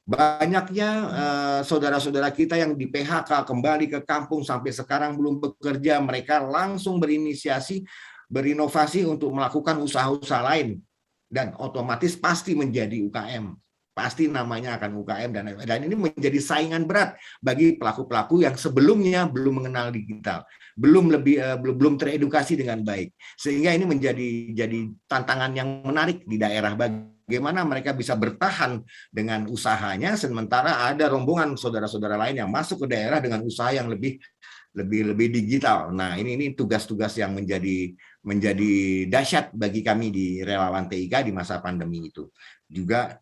banyaknya saudara-saudara kita yang di PHK kembali ke kampung sampai sekarang belum bekerja, mereka langsung berinovasi untuk melakukan usaha-usaha lain, dan otomatis pasti menjadi UKM. Pasti namanya akan UKM, dan ini menjadi saingan berat bagi pelaku-pelaku yang sebelumnya belum mengenal digital, belum teredukasi dengan baik, sehingga ini menjadi tantangan yang menarik di daerah, bagaimana mereka bisa bertahan dengan usahanya sementara ada rombongan saudara-saudara lain yang masuk ke daerah dengan usaha yang lebih digital. Nah, ini tugas-tugas yang menjadi dahsyat bagi kami di relawan TIK di masa pandemi itu. Juga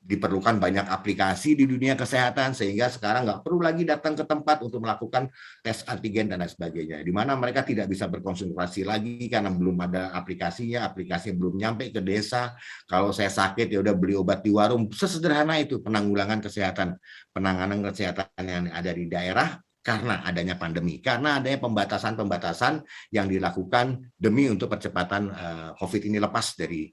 diperlukan banyak aplikasi di dunia kesehatan sehingga sekarang nggak perlu lagi datang ke tempat untuk melakukan tes antigen dan lain sebagainya, di mana mereka tidak bisa berkonsentrasi lagi karena belum ada aplikasinya belum nyampe ke desa. Kalau saya sakit ya udah beli obat di warung, sesederhana itu penanganan kesehatan yang ada di daerah karena adanya pandemi, karena adanya pembatasan yang dilakukan demi untuk percepatan COVID ini lepas dari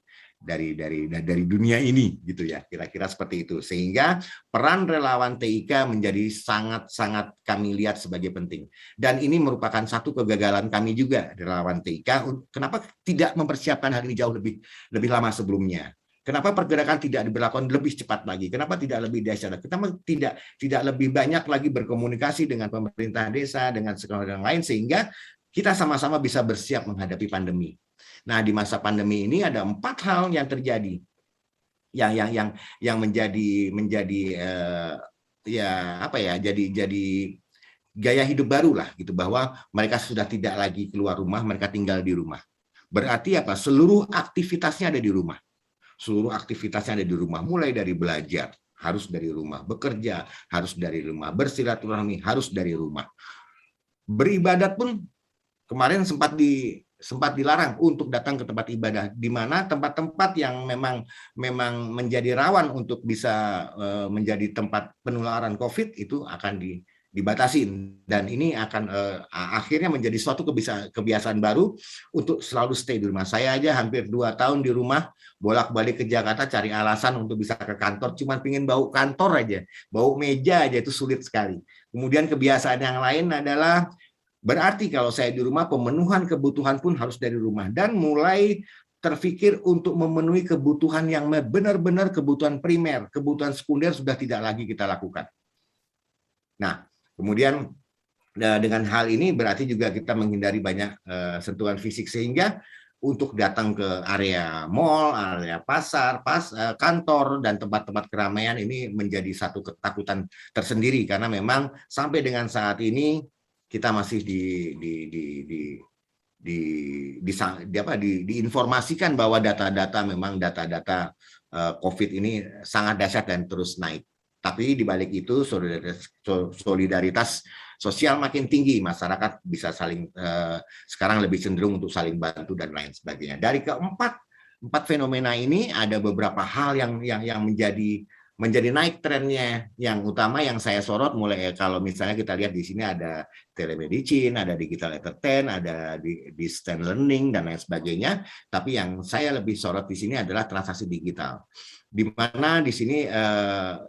dunia ini, gitu ya, kira-kira seperti itu. Sehingga peran relawan TIK menjadi sangat-sangat kami lihat sebagai penting, dan ini merupakan satu kegagalan kami juga relawan TIK. Kenapa tidak mempersiapkan hal ini jauh lebih lama sebelumnya? Kenapa pergerakan tidak diberlakukan lebih cepat lagi? Kenapa tidak lebih dahsyat? Kenapa tidak lebih banyak lagi berkomunikasi dengan pemerintah desa, dengan sekolah lain, sehingga kita sama-sama bisa bersiap menghadapi pandemi. Nah, di masa pandemi ini ada 4 hal yang terjadi, yang menjadi jadi gaya hidup baru lah, gitu, bahwa mereka sudah tidak lagi keluar rumah, mereka tinggal di rumah. Berarti apa? Seluruh aktivitasnya ada di rumah. Mulai dari belajar harus dari rumah, bekerja harus dari rumah, bersilaturahmi harus dari rumah. Beribadat pun kemarin sempat dilarang untuk datang ke tempat ibadah, di mana tempat-tempat yang memang menjadi rawan untuk bisa menjadi tempat penularan COVID itu akan dibatasin, dan ini akan akhirnya menjadi suatu kebiasaan baru untuk selalu stay di rumah. Saya aja hampir 2 tahun di rumah, bolak-balik ke Jakarta cari alasan untuk bisa ke kantor, cuma pingin bau kantor aja, bau meja aja, itu sulit sekali. Kemudian kebiasaan yang lain adalah, berarti kalau saya di rumah, pemenuhan kebutuhan pun harus dari rumah, dan mulai terfikir untuk memenuhi kebutuhan yang benar-benar kebutuhan primer, kebutuhan sekunder sudah tidak lagi kita lakukan. Nah, kemudian dengan hal ini berarti juga kita menghindari banyak sentuhan fisik, sehingga untuk datang ke area mall, area pasar, kantor, dan tempat-tempat keramaian ini menjadi satu ketakutan tersendiri, karena memang sampai dengan saat ini kita masih diinformasikan bahwa data-data COVID ini sangat dahsyat dan terus naik. Tapi di balik itu solidaritas sosial makin tinggi, masyarakat bisa sekarang lebih cenderung untuk saling bantu dan lain sebagainya. Dari keempat fenomena ini ada beberapa hal yang menjadi menjadi naik trennya. Yang utama yang saya sorot mulai kalau misalnya kita lihat di sini ada telemedicine, ada digital entertain, ada distance learning dan lain sebagainya. Tapi yang saya lebih sorot di sini adalah transaksi digital. Di mana di sini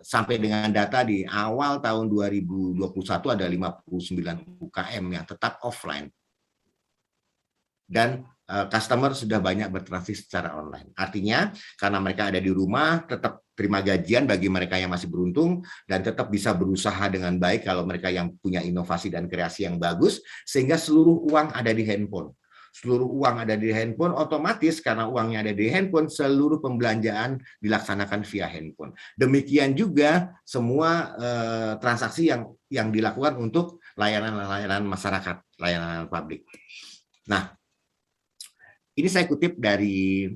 sampai dengan data di awal tahun 2021 ada 59 UKM yang tetap offline. Dan customer sudah banyak bertransaksi secara online. Artinya karena mereka ada di rumah, tetap terima gajian bagi mereka yang masih beruntung, dan tetap bisa berusaha dengan baik kalau mereka yang punya inovasi dan kreasi yang bagus, sehingga seluruh uang ada di handphone. Seluruh uang ada di handphone, otomatis karena uangnya ada di handphone, seluruh pembelanjaan dilaksanakan via handphone. Demikian juga semua transaksi yang dilakukan untuk layanan-layanan masyarakat, layanan publik. Nah, ini saya kutip dari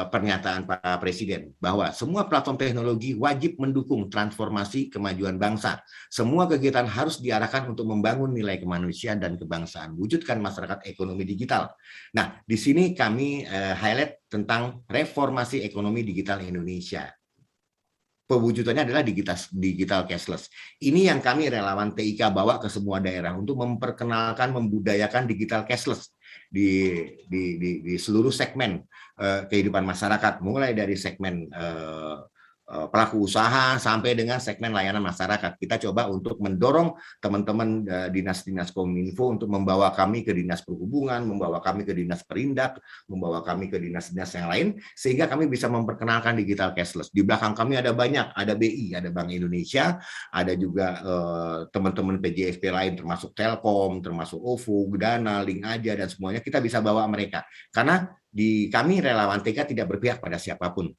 pernyataan Pak Presiden bahwa semua platform teknologi wajib mendukung transformasi kemajuan bangsa. Semua kegiatan harus diarahkan untuk membangun nilai kemanusiaan dan kebangsaan, wujudkan masyarakat ekonomi digital. Nah, di sini kami highlight tentang reformasi ekonomi digital Indonesia. Pewujudannya adalah digital cashless. Ini yang kami relawan TIK bawa ke semua daerah untuk memperkenalkan, membudayakan digital cashless di seluruh segmen kehidupan masyarakat, mulai dari segmen pelaku usaha sampai dengan segmen layanan masyarakat. Kita coba untuk mendorong teman-teman dinas-dinas Kominfo untuk membawa kami ke dinas perhubungan, membawa kami ke dinas perindak, membawa kami ke dinas-dinas yang lain, sehingga kami bisa memperkenalkan digital cashless. Di belakang kami ada banyak, ada BI, ada Bank Indonesia, ada juga teman-teman PJSP lain, termasuk Telkom, termasuk OVO, Dana, Link Aja, dan semuanya kita bisa bawa mereka. Karena di kami relawan TK tidak berpihak pada siapapun.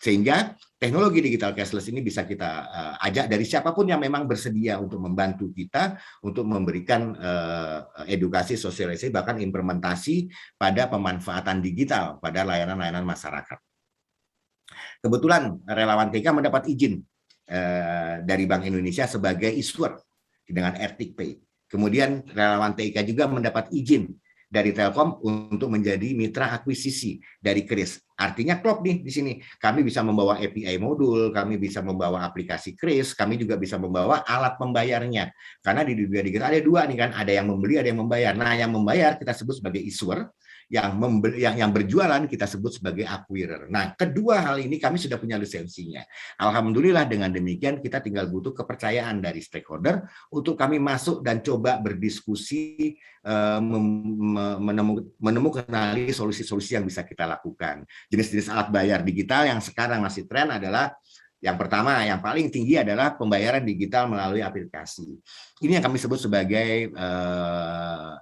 Sehingga teknologi digital cashless ini bisa kita ajak dari siapapun yang memang bersedia untuk membantu kita untuk memberikan edukasi, sosialisasi, bahkan implementasi pada pemanfaatan digital pada layanan-layanan masyarakat. Kebetulan relawan TK mendapat izin dari Bank Indonesia sebagai issuer dengan RTIK Pay. Kemudian relawan TK juga mendapat izin dari Telkom untuk menjadi mitra akuisisi dari KRIS. Artinya klop nih di sini. Kami bisa membawa API modul, kami bisa membawa aplikasi KRIS, kami juga bisa membawa alat pembayarnya. Karena di dunia digital ada dua nih kan, ada yang membeli, ada yang membayar. Nah, yang membayar kita sebut sebagai issuer, yang berjualan kita sebut sebagai acquirer. Nah, kedua hal ini kami sudah punya lisensinya. Alhamdulillah dengan demikian kita tinggal butuh kepercayaan dari stakeholder untuk kami masuk dan coba berdiskusi menemukan solusi-solusi yang bisa kita lakukan. Jenis-jenis alat bayar digital yang sekarang masih tren adalah yang pertama, yang paling tinggi adalah pembayaran digital melalui aplikasi. Ini yang kami sebut sebagai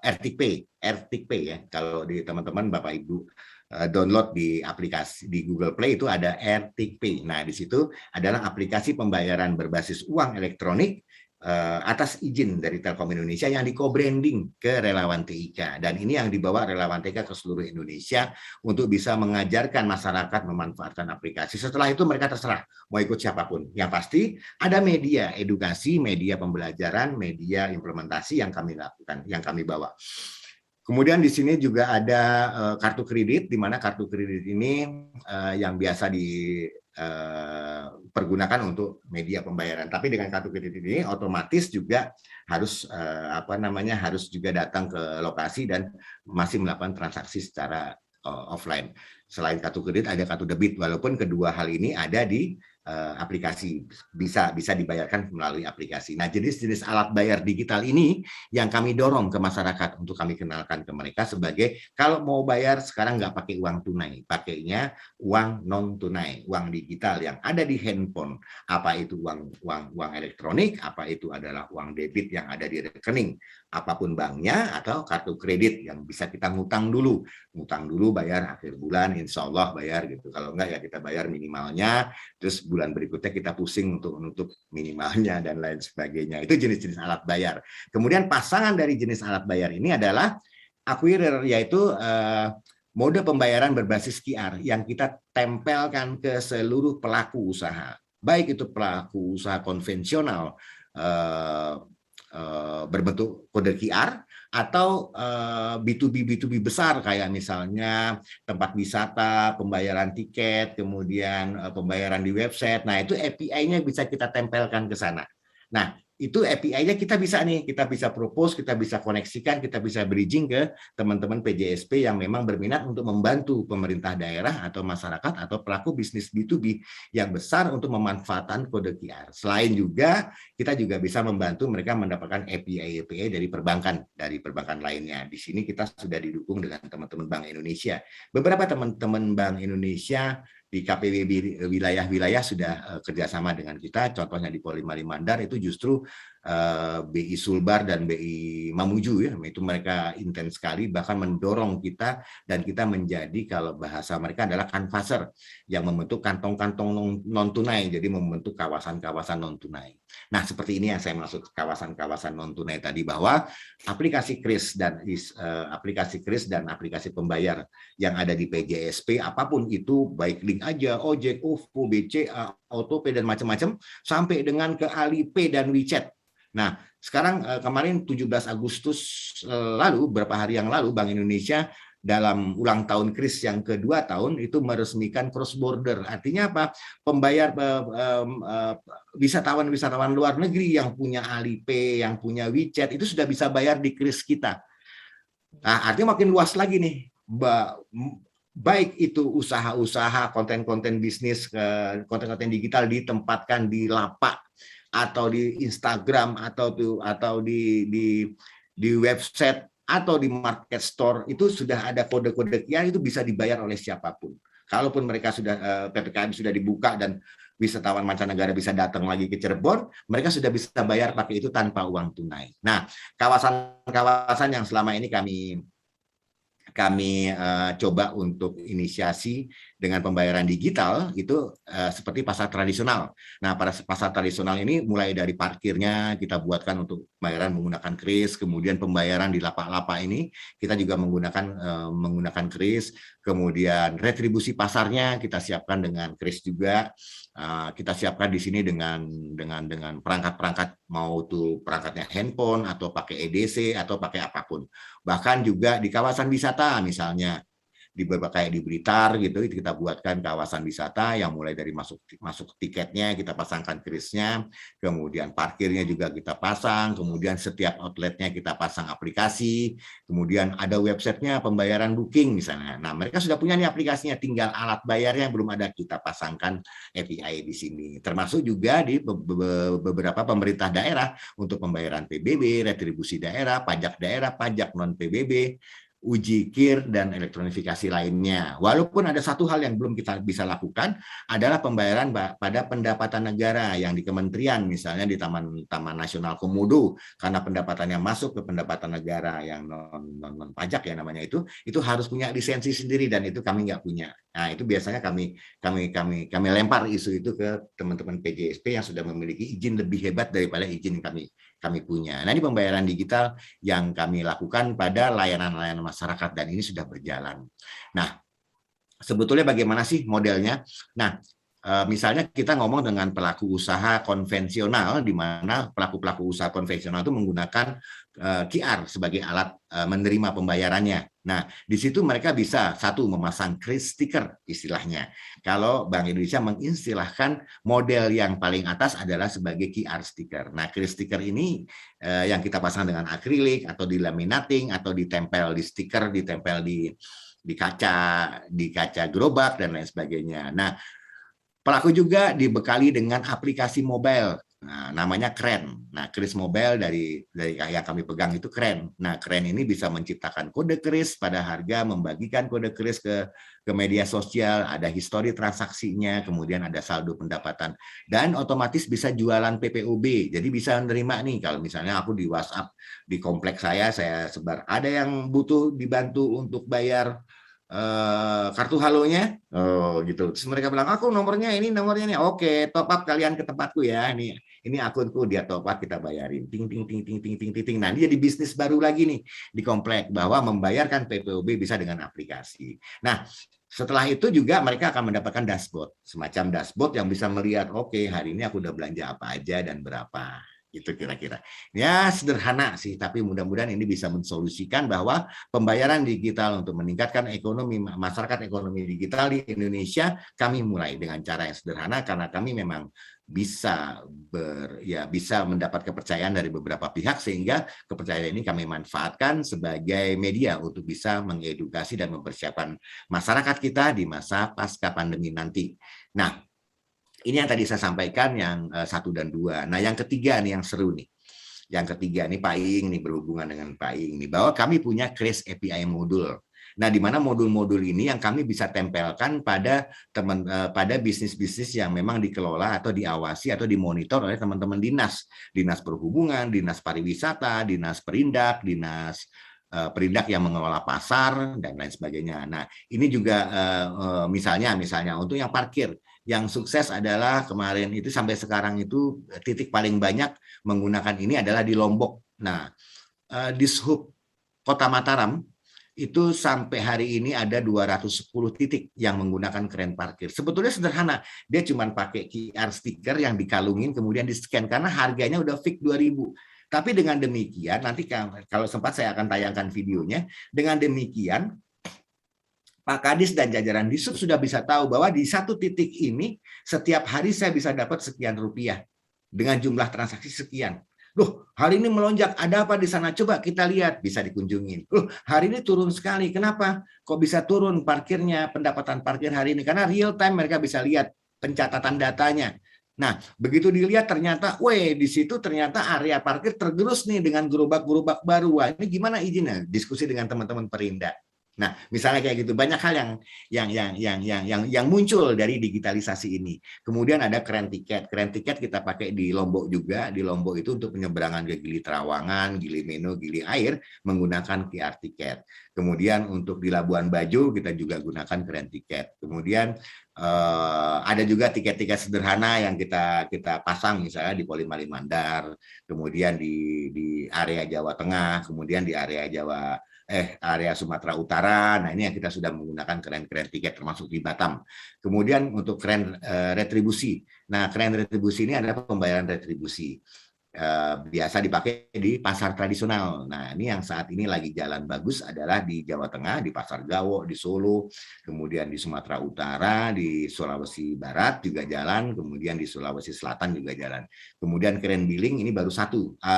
RTIK Pay ya. Kalau di teman-teman Bapak Ibu download di aplikasi di Google Play itu ada RTIK Pay. Nah, di situ adalah aplikasi pembayaran berbasis uang elektronik atas izin dari Telkom Indonesia yang di-co-branding ke relawan TIK. Dan ini yang dibawa relawan TIK ke seluruh Indonesia untuk bisa mengajarkan masyarakat memanfaatkan aplikasi. Setelah itu mereka terserah mau ikut siapapun. Yang pasti ada media edukasi, media pembelajaran, media implementasi yang kami lakukan, yang kami bawa. Kemudian di sini juga ada kartu kredit, di mana kartu kredit ini yang biasa dipergunakan untuk media pembayaran. Tapi dengan kartu kredit ini otomatis juga harus harus juga datang ke lokasi dan masih melakukan transaksi secara offline. Selain kartu kredit ada kartu debit, walaupun kedua hal ini ada di aplikasi, bisa dibayarkan melalui aplikasi. Nah, jenis-jenis alat bayar digital ini yang kami dorong ke masyarakat untuk kami kenalkan ke mereka sebagai kalau mau bayar sekarang nggak pakai uang tunai, pakainya uang non tunai, uang digital yang ada di handphone. Apa itu uang elektronik, apa itu adalah uang debit yang ada di rekening, apapun banknya atau kartu kredit yang bisa kita ngutang dulu bayar akhir bulan, insya Allah bayar gitu. Kalau enggak ya kita bayar minimalnya, terus bulan berikutnya kita pusing untuk menutup minimalnya dan lain sebagainya. Itu jenis-jenis alat bayar. Kemudian pasangan dari jenis alat bayar ini adalah acquirer, yaitu mode pembayaran berbasis QR yang kita tempelkan ke seluruh pelaku usaha. Baik itu pelaku usaha konvensional berbentuk kode QR atau B2B besar kayak misalnya tempat wisata, pembayaran tiket, kemudian pembayaran di website. Nah, itu API-nya bisa kita tempelkan ke sana. Nah, itu API-nya kita bisa propose, kita bisa koneksikan, kita bisa bridging ke teman-teman PJSP yang memang berminat untuk membantu pemerintah daerah atau masyarakat atau pelaku bisnis B2B yang besar untuk memanfaatkan kode QR. Selain juga, kita juga bisa membantu mereka mendapatkan API dari perbankan lainnya. Di sini kita sudah didukung dengan teman-teman Bank Indonesia. Beberapa teman-teman Bank Indonesia di KPW wilayah-wilayah sudah kerjasama dengan kita, contohnya di Polimali Mandar itu justru BI Sulbar dan BI Mamuju ya, itu mereka intens sekali bahkan mendorong kita dan kita menjadi kalau bahasa mereka adalah canvasser yang membentuk kantong-kantong non tunai, jadi membentuk kawasan-kawasan non tunai. Nah, seperti ini yang saya maksud kawasan-kawasan non tunai tadi, bahwa aplikasi KRIS dan aplikasi pembayar yang ada di PJSP apapun itu, baik link aja, ojek, OVO, BCA, AutoPay dan macam-macam, sampai dengan ke Alipay dan WeChat. Nah, sekarang kemarin 17 Agustus lalu, beberapa hari yang lalu, Bank Indonesia dalam ulang tahun KRIS yang kedua tahun itu meresmikan cross border. Artinya apa? Pembayar wisatawan luar negeri yang punya Alipay, yang punya WeChat itu sudah bisa bayar di KRIS kita. Nah, artinya makin luas lagi nih. Baik itu usaha-usaha, konten-konten bisnis, konten-konten digital ditempatkan di lapak atau di Instagram atau di website atau di market store, itu sudah ada kode-kode QR, itu bisa dibayar oleh siapapun. Kalaupun mereka sudah PPKM sudah dibuka dan wisatawan mancanegara bisa datang lagi ke Cirebon, mereka sudah bisa bayar pakai itu tanpa uang tunai. Nah, kawasan-kawasan yang selama ini kami coba untuk inisiasi dengan pembayaran digital itu seperti pasar tradisional. Nah, pada pasar tradisional ini mulai dari parkirnya kita buatkan untuk pembayaran menggunakan KRIS, kemudian pembayaran di lapak-lapak ini kita juga menggunakan KRIS, kemudian retribusi pasarnya kita siapkan dengan KRIS juga. Kita siapkan di sini dengan perangkat-perangkat, mau itu perangkatnya handphone atau pakai EDC atau pakai apapun. Bahkan juga di kawasan wisata misalnya kayak di Blitar gitu, itu kita buatkan kawasan wisata yang mulai dari masuk tiketnya kita pasangkan KRIS-nya, kemudian parkirnya juga kita pasang, kemudian setiap outletnya kita pasang aplikasi, kemudian ada websitenya pembayaran booking misalnya. Nah, mereka sudah punya nih aplikasinya, tinggal alat bayarnya belum ada, kita pasangkan API di sini. Termasuk juga di beberapa pemerintah daerah untuk pembayaran PBB, retribusi daerah, pajak non PBB, uji KIR, dan elektronifikasi lainnya. Walaupun ada satu hal yang belum kita bisa lakukan adalah pembayaran pada pendapatan negara yang di kementerian, misalnya di Taman Nasional Komodo, karena pendapatannya masuk ke pendapatan negara yang non pajak ya namanya, itu harus punya lisensi sendiri dan itu kami nggak punya. Nah, itu biasanya kami lempar isu itu ke teman-teman PJSP yang sudah memiliki izin lebih hebat daripada izin kami punya. Nah, ini pembayaran digital yang kami lakukan pada layanan-layanan masyarakat dan ini sudah berjalan. Nah, sebetulnya bagaimana sih modelnya? Nah, misalnya kita ngomong dengan pelaku usaha konvensional, di mana pelaku usaha konvensional itu menggunakan QR sebagai alat menerima pembayarannya. Nah, di situ mereka bisa memasang KRIS stiker istilahnya. Kalau Bank Indonesia mengistilahkan model yang paling atas adalah sebagai QR stiker. Nah, KRIS stiker ini yang kita pasang dengan akrilik atau di laminating atau ditempel di stiker, ditempel di kaca gerobak dan lain sebagainya. Nah, pelaku juga dibekali dengan aplikasi mobile, namanya Kren. Nah, KRIS mobile dari yang kami pegang itu Kren. Nah, Kren ini bisa menciptakan kode KRIS pada harga, membagikan kode KRIS ke media sosial, ada histori transaksinya, kemudian ada saldo pendapatan, dan otomatis bisa jualan PPOB. Jadi bisa menerima nih, kalau misalnya aku di WhatsApp di kompleks saya sebar, ada yang butuh dibantu untuk bayar kartu halonya, gitu. Terus mereka bilang, aku nomornya ini, oke, top up kalian ke tempatku ya, ini akunku, dia top up, kita bayarin, ting. Nah, ini jadi bisnis baru lagi nih di komplek, bahwa membayarkan PPOB bisa dengan aplikasi. Nah, setelah itu juga mereka akan mendapatkan dashboard, semacam dashboard yang bisa melihat, oke, hari ini aku udah belanja apa aja dan berapa. Itu kira-kira. Ya sederhana sih, tapi mudah-mudahan ini bisa mensolusikan bahwa pembayaran digital untuk meningkatkan ekonomi masyarakat ekonomi digital di Indonesia, kami mulai dengan cara yang sederhana karena kami memang bisa bisa mendapat kepercayaan dari beberapa pihak, sehingga kepercayaan ini kami manfaatkan sebagai media untuk bisa mengedukasi dan mempersiapkan masyarakat kita di masa pasca pandemi nanti. Nah, ini yang tadi saya sampaikan yang 1 dan 2. Nah, yang ketiga nih yang seru nih. Yang ketiga nih Pak Iing nih, berhubungan dengan Pak Iing nih, bahwa kami punya Kris API modul. Nah, di mana modul-modul ini yang kami bisa tempelkan pada pada bisnis-bisnis yang memang dikelola atau diawasi atau dimonitor oleh teman-teman dinas perhubungan, dinas pariwisata, dinas perindak, dinas perindak yang mengelola pasar dan lain sebagainya. Nah, ini juga misalnya untuk yang parkir, yang sukses adalah kemarin itu sampai sekarang itu titik paling banyak menggunakan ini adalah di Lombok. Nah, di Dishub Kota Mataram itu sampai hari ini ada 210 titik yang menggunakan kren parkir. Sebetulnya sederhana, dia cuma pakai QR stiker yang dikalungin kemudian di-scan karena harganya udah fix 2.000. Tapi dengan demikian, nanti kalau sempat saya akan tayangkan videonya, dengan demikian Pak Kadis dan jajaran Dishub sudah bisa tahu bahwa di satu titik ini setiap hari saya bisa dapat sekian rupiah dengan jumlah transaksi sekian. Loh, hari ini melonjak, ada apa di sana? Coba kita lihat, bisa dikunjungin. Loh, hari ini turun sekali. Kenapa? Kok bisa turun parkirnya, pendapatan parkir hari ini? Karena real time mereka bisa lihat pencatatan datanya. Nah, begitu dilihat ternyata, di situ ternyata area parkir tergerus nih dengan gerobak-gerobak baru. Wah, ini gimana izinnya? Diskusi dengan teman-teman Perindak. Nah, misalnya kayak gitu, banyak hal yang muncul dari digitalisasi ini. Kemudian ada keren tiket. Keren tiket kita pakai di Lombok juga. Di Lombok itu untuk penyeberangan ke Gili Trawangan, Gili Meno, Gili Air menggunakan QR tiket. Kemudian untuk di Labuan Bajo kita juga gunakan keren tiket. Kemudian ada juga tiket-tiket sederhana yang kita pasang misalnya di Polimali Mandar, kemudian di area Jawa Tengah, kemudian di area area Sumatera Utara. Nah, ini yang kita sudah menggunakan keren-keren tiket termasuk di Batam. Kemudian untuk keren retribusi. Nah, keren retribusi ini adalah pembayaran retribusi. Biasa dipakai di pasar tradisional. Nah, ini yang saat ini lagi jalan bagus adalah di Jawa Tengah, di Pasar Gawo, di Solo, kemudian di Sumatera Utara, di Sulawesi Barat juga jalan, kemudian di Sulawesi Selatan juga jalan. Kemudian keren billing ini baru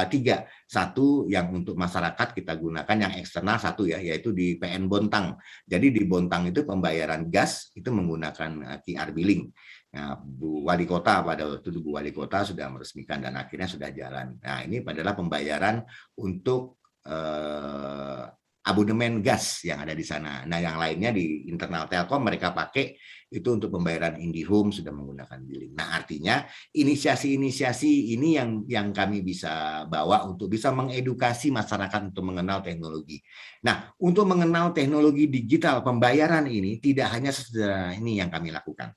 tiga. Satu yang untuk masyarakat kita gunakan yang eksternal satu ya, yaitu di PN Bontang. Jadi di Bontang itu pembayaran gas itu menggunakan QR billing. Nah, Bu Wali Kota pada waktu itu Bu Wali Kota sudah meresmikan dan akhirnya sudah jalan. Nah, ini adalah pembayaran untuk abonemen gas yang ada di sana. Nah, yang lainnya di internal Telkom mereka pakai itu untuk pembayaran IndiHome sudah menggunakan billing. Nah, artinya inisiasi-inisiasi ini yang kami bisa bawa untuk bisa mengedukasi masyarakat untuk mengenal teknologi. Nah, untuk mengenal teknologi digital pembayaran ini tidak hanya sesederhana ini yang kami lakukan.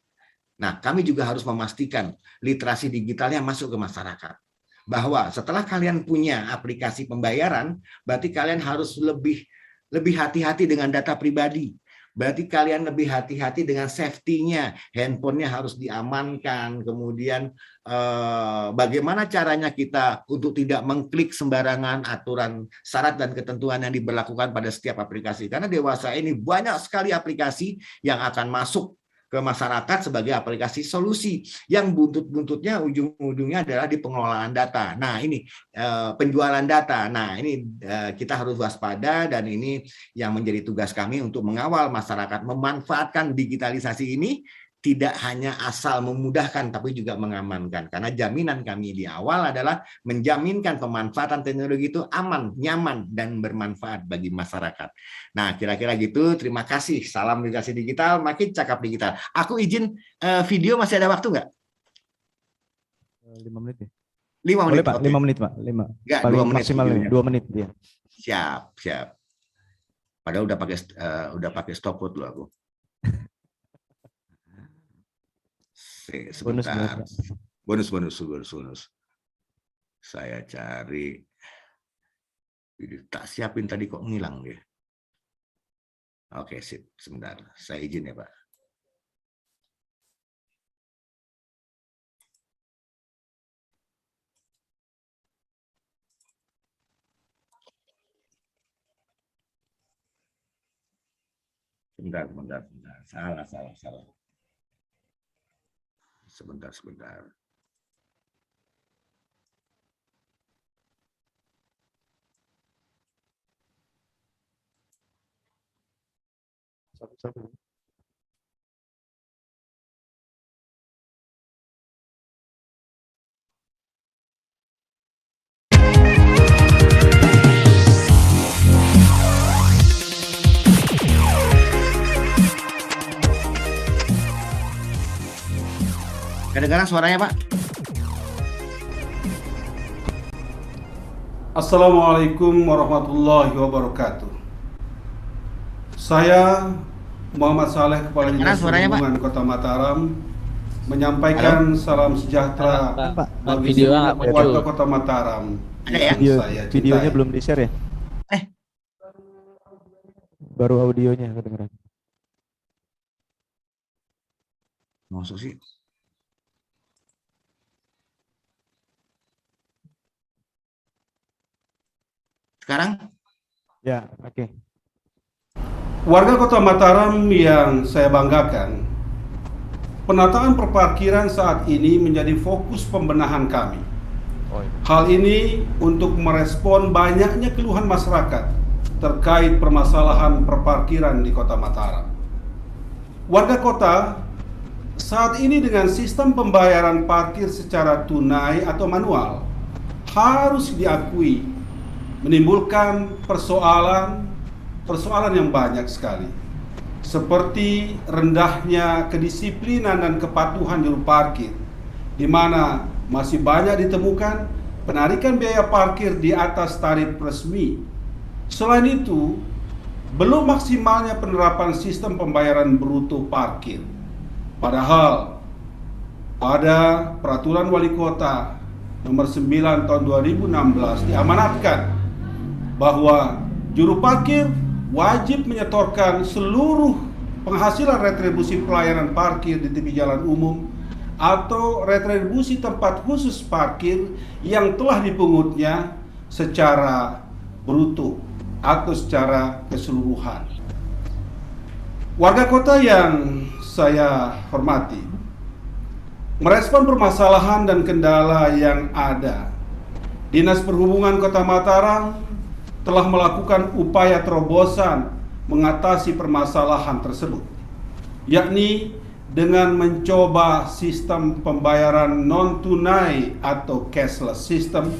Nah, kami juga harus memastikan literasi digitalnya masuk ke masyarakat. Bahwa setelah kalian punya aplikasi pembayaran, berarti kalian harus lebih hati-hati dengan data pribadi. Berarti kalian lebih hati-hati dengan safety-nya. Handphonenya harus diamankan. Kemudian bagaimana caranya kita untuk tidak mengklik sembarangan aturan, syarat dan ketentuan yang diberlakukan pada setiap aplikasi. Karena dewasa ini banyak sekali aplikasi yang akan masuk ke masyarakat sebagai aplikasi solusi yang buntut-buntutnya ujung-ujungnya adalah di pengelolaan data. Nah, ini penjualan data. Nah, ini kita harus waspada dan ini yang menjadi tugas kami untuk mengawal masyarakat memanfaatkan digitalisasi ini tidak hanya asal memudahkan tapi juga mengamankan. Karena jaminan kami di awal adalah menjaminkan pemanfaatan teknologi itu aman, nyaman, dan bermanfaat bagi masyarakat. Nah, kira-kira gitu. Terima kasih. Salam literasi digital, makin cakap digital. Aku izin video masih ada waktu nggak? 5 menit ya? 5 menit. Boleh Pak, okay. 5 menit Pak. 5. Enggak, Paling 2 menit maksimal videonya. 2 menit ya. Siap. Padahal udah pakai stopwatch loh aku. Sebentar. Bonus. Saya cari. Tak siapin tadi kok ngilang dia. Oke, sip. Sebentar. Saya izin ya, Pak. Sebentar. Salah. Sebentar. Kedengaran suaranya, Pak? Assalamualaikum warahmatullahi wabarakatuh. Saya Muhammad Saleh, Kepala Dinas Perhubungan Kota Mataram, menyampaikan salam sejahtera bagi seluruh warga Kota Mataram. Ada ya? Videonya belum di-share ya? Baru audionya kedengeran. Masuk sih. Sekarang? Ya, oke. Warga Kota Mataram yang saya banggakan, penataan perparkiran saat ini menjadi fokus pembenahan kami. Hal ini untuk merespon banyaknya keluhan masyarakat terkait permasalahan perparkiran di Kota Mataram. Warga kota saat ini dengan sistem pembayaran parkir secara tunai atau manual harus diakui menimbulkan persoalan yang banyak sekali, seperti rendahnya kedisiplinan dan kepatuhan juru parkir, di mana masih banyak ditemukan penarikan biaya parkir di atas tarif resmi. Selain itu, belum maksimalnya penerapan sistem pembayaran bruto parkir. Padahal pada Peraturan Wali Kota Nomor 9 Tahun 2016 diamanatkan bahwa juru parkir wajib menyetorkan seluruh penghasilan retribusi pelayanan parkir di tepi jalan umum atau retribusi tempat khusus parkir yang telah dipungutnya secara bruto atau secara keseluruhan. Warga kota yang saya hormati, merespon permasalahan dan kendala yang ada, Dinas Perhubungan Kota Mataram telah melakukan upaya terobosan mengatasi permasalahan tersebut, yakni dengan mencoba sistem pembayaran non-tunai atau cashless system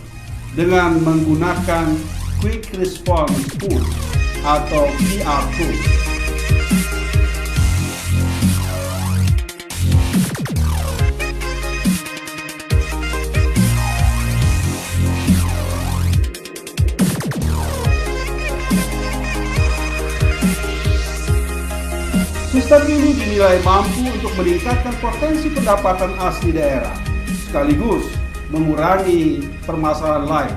dengan menggunakan Quick Response Code atau QR Code. Sistem ini dinilai mampu untuk meningkatkan potensi pendapatan asli daerah, sekaligus mengurangi permasalahan lain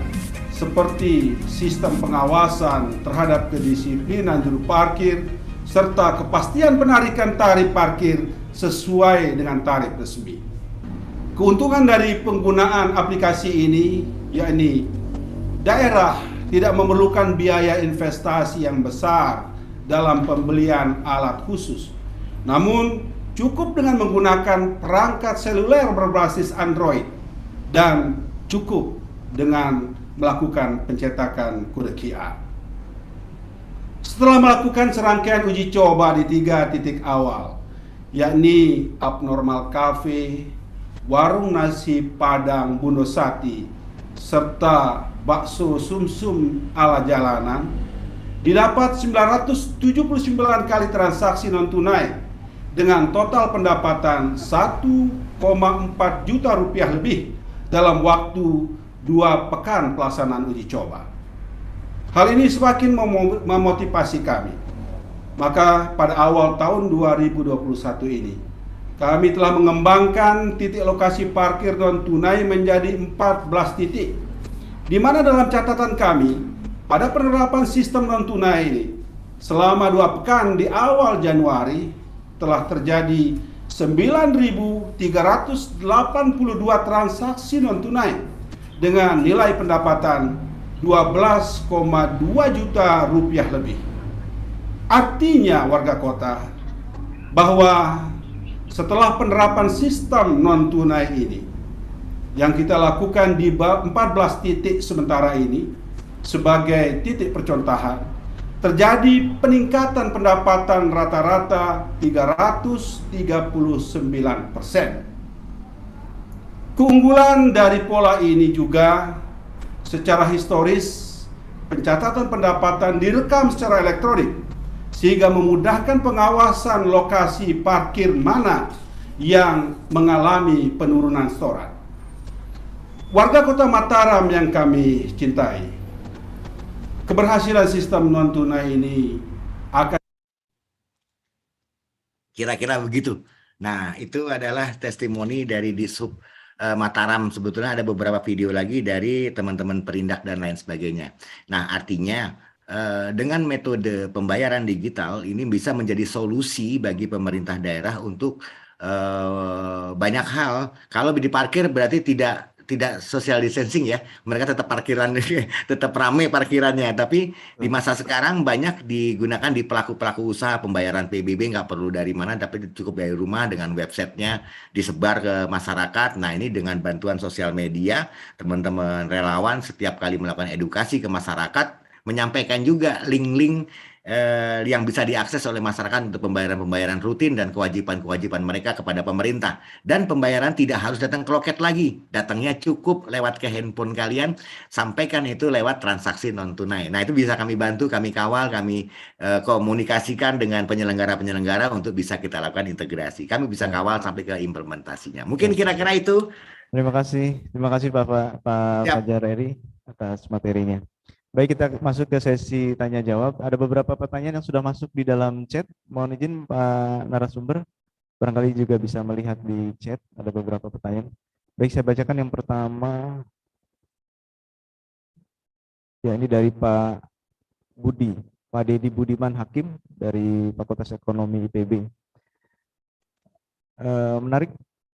seperti sistem pengawasan terhadap kedisiplinan juru parkir serta kepastian penarikan tarif parkir sesuai dengan tarif resmi. Keuntungan dari penggunaan aplikasi ini yakni daerah tidak memerlukan biaya investasi yang besar dalam pembelian alat khusus, namun cukup dengan menggunakan perangkat seluler berbasis Android dan cukup dengan melakukan pencetakan kode QR. Setelah melakukan serangkaian uji coba di 3 titik awal, yakni Abnormal Cafe, Warung Nasi Padang Bundosati, serta Bakso Sumsum ala jalanan, didapat 979 kali transaksi non-tunai dengan total pendapatan 1,4 juta rupiah lebih dalam waktu 2 pekan pelaksanaan uji coba. Hal ini semakin memotivasi kami. Maka pada awal tahun 2021 ini, kami telah mengembangkan titik lokasi parkir non-tunai menjadi 14 titik, di mana dalam catatan kami, pada penerapan sistem non-tunai ini, selama 2 pekan di awal Januari, telah terjadi 9.382 transaksi non-tunai dengan nilai pendapatan 12,2 juta rupiah lebih. Artinya warga kota bahwa setelah penerapan sistem non tunai ini yang kita lakukan di 14 titik sementara ini sebagai titik percontohan, terjadi peningkatan pendapatan rata-rata 339%. Keunggulan dari pola ini juga secara historis pencatatan pendapatan direkam secara elektronik sehingga memudahkan pengawasan lokasi parkir mana yang mengalami penurunan setoran. Warga Kota Mataram yang kami cintai, keberhasilan sistem non tunai ini akan Kira-kira begitu. Nah, itu adalah testimoni dari Dishub Mataram. Sebetulnya ada beberapa video lagi dari teman-teman Perindak dan lain sebagainya. Nah, artinya dengan metode pembayaran digital ini bisa menjadi solusi bagi pemerintah daerah untuk banyak hal. Kalau di parkir berarti tidak social distancing ya, mereka tetap parkiran tetap ramai parkirannya, tapi di masa sekarang banyak digunakan di pelaku-pelaku usaha pembayaran PBB, nggak perlu dari mana tapi cukup dari rumah dengan websitenya disebar ke masyarakat. Nah, ini dengan bantuan sosial media, teman-teman relawan setiap kali melakukan edukasi ke masyarakat menyampaikan juga link-link yang bisa diakses oleh masyarakat untuk pembayaran-pembayaran rutin dan kewajiban-kewajiban mereka kepada pemerintah. Dan pembayaran tidak harus datang ke loket lagi, datangnya cukup lewat ke handphone kalian, sampaikan itu lewat transaksi non-tunai. Nah, itu bisa kami bantu, kami kawal, kami komunikasikan dengan penyelenggara-penyelenggara untuk bisa kita lakukan integrasi. Kami bisa kawal sampai ke implementasinya. Mungkin kira-kira itu. Terima kasih Pak Fajar Eri atas materinya. Baik, kita masuk ke sesi tanya jawab. Ada beberapa pertanyaan yang sudah masuk di dalam chat. Mohon izin Pak narasumber, barangkali juga bisa melihat di chat, ada beberapa pertanyaan. Baik, saya bacakan yang pertama. Ya, ini dari Pak Budi, Pak Dedi Budiman Hakim dari Fakultas Ekonomi IPB. Menarik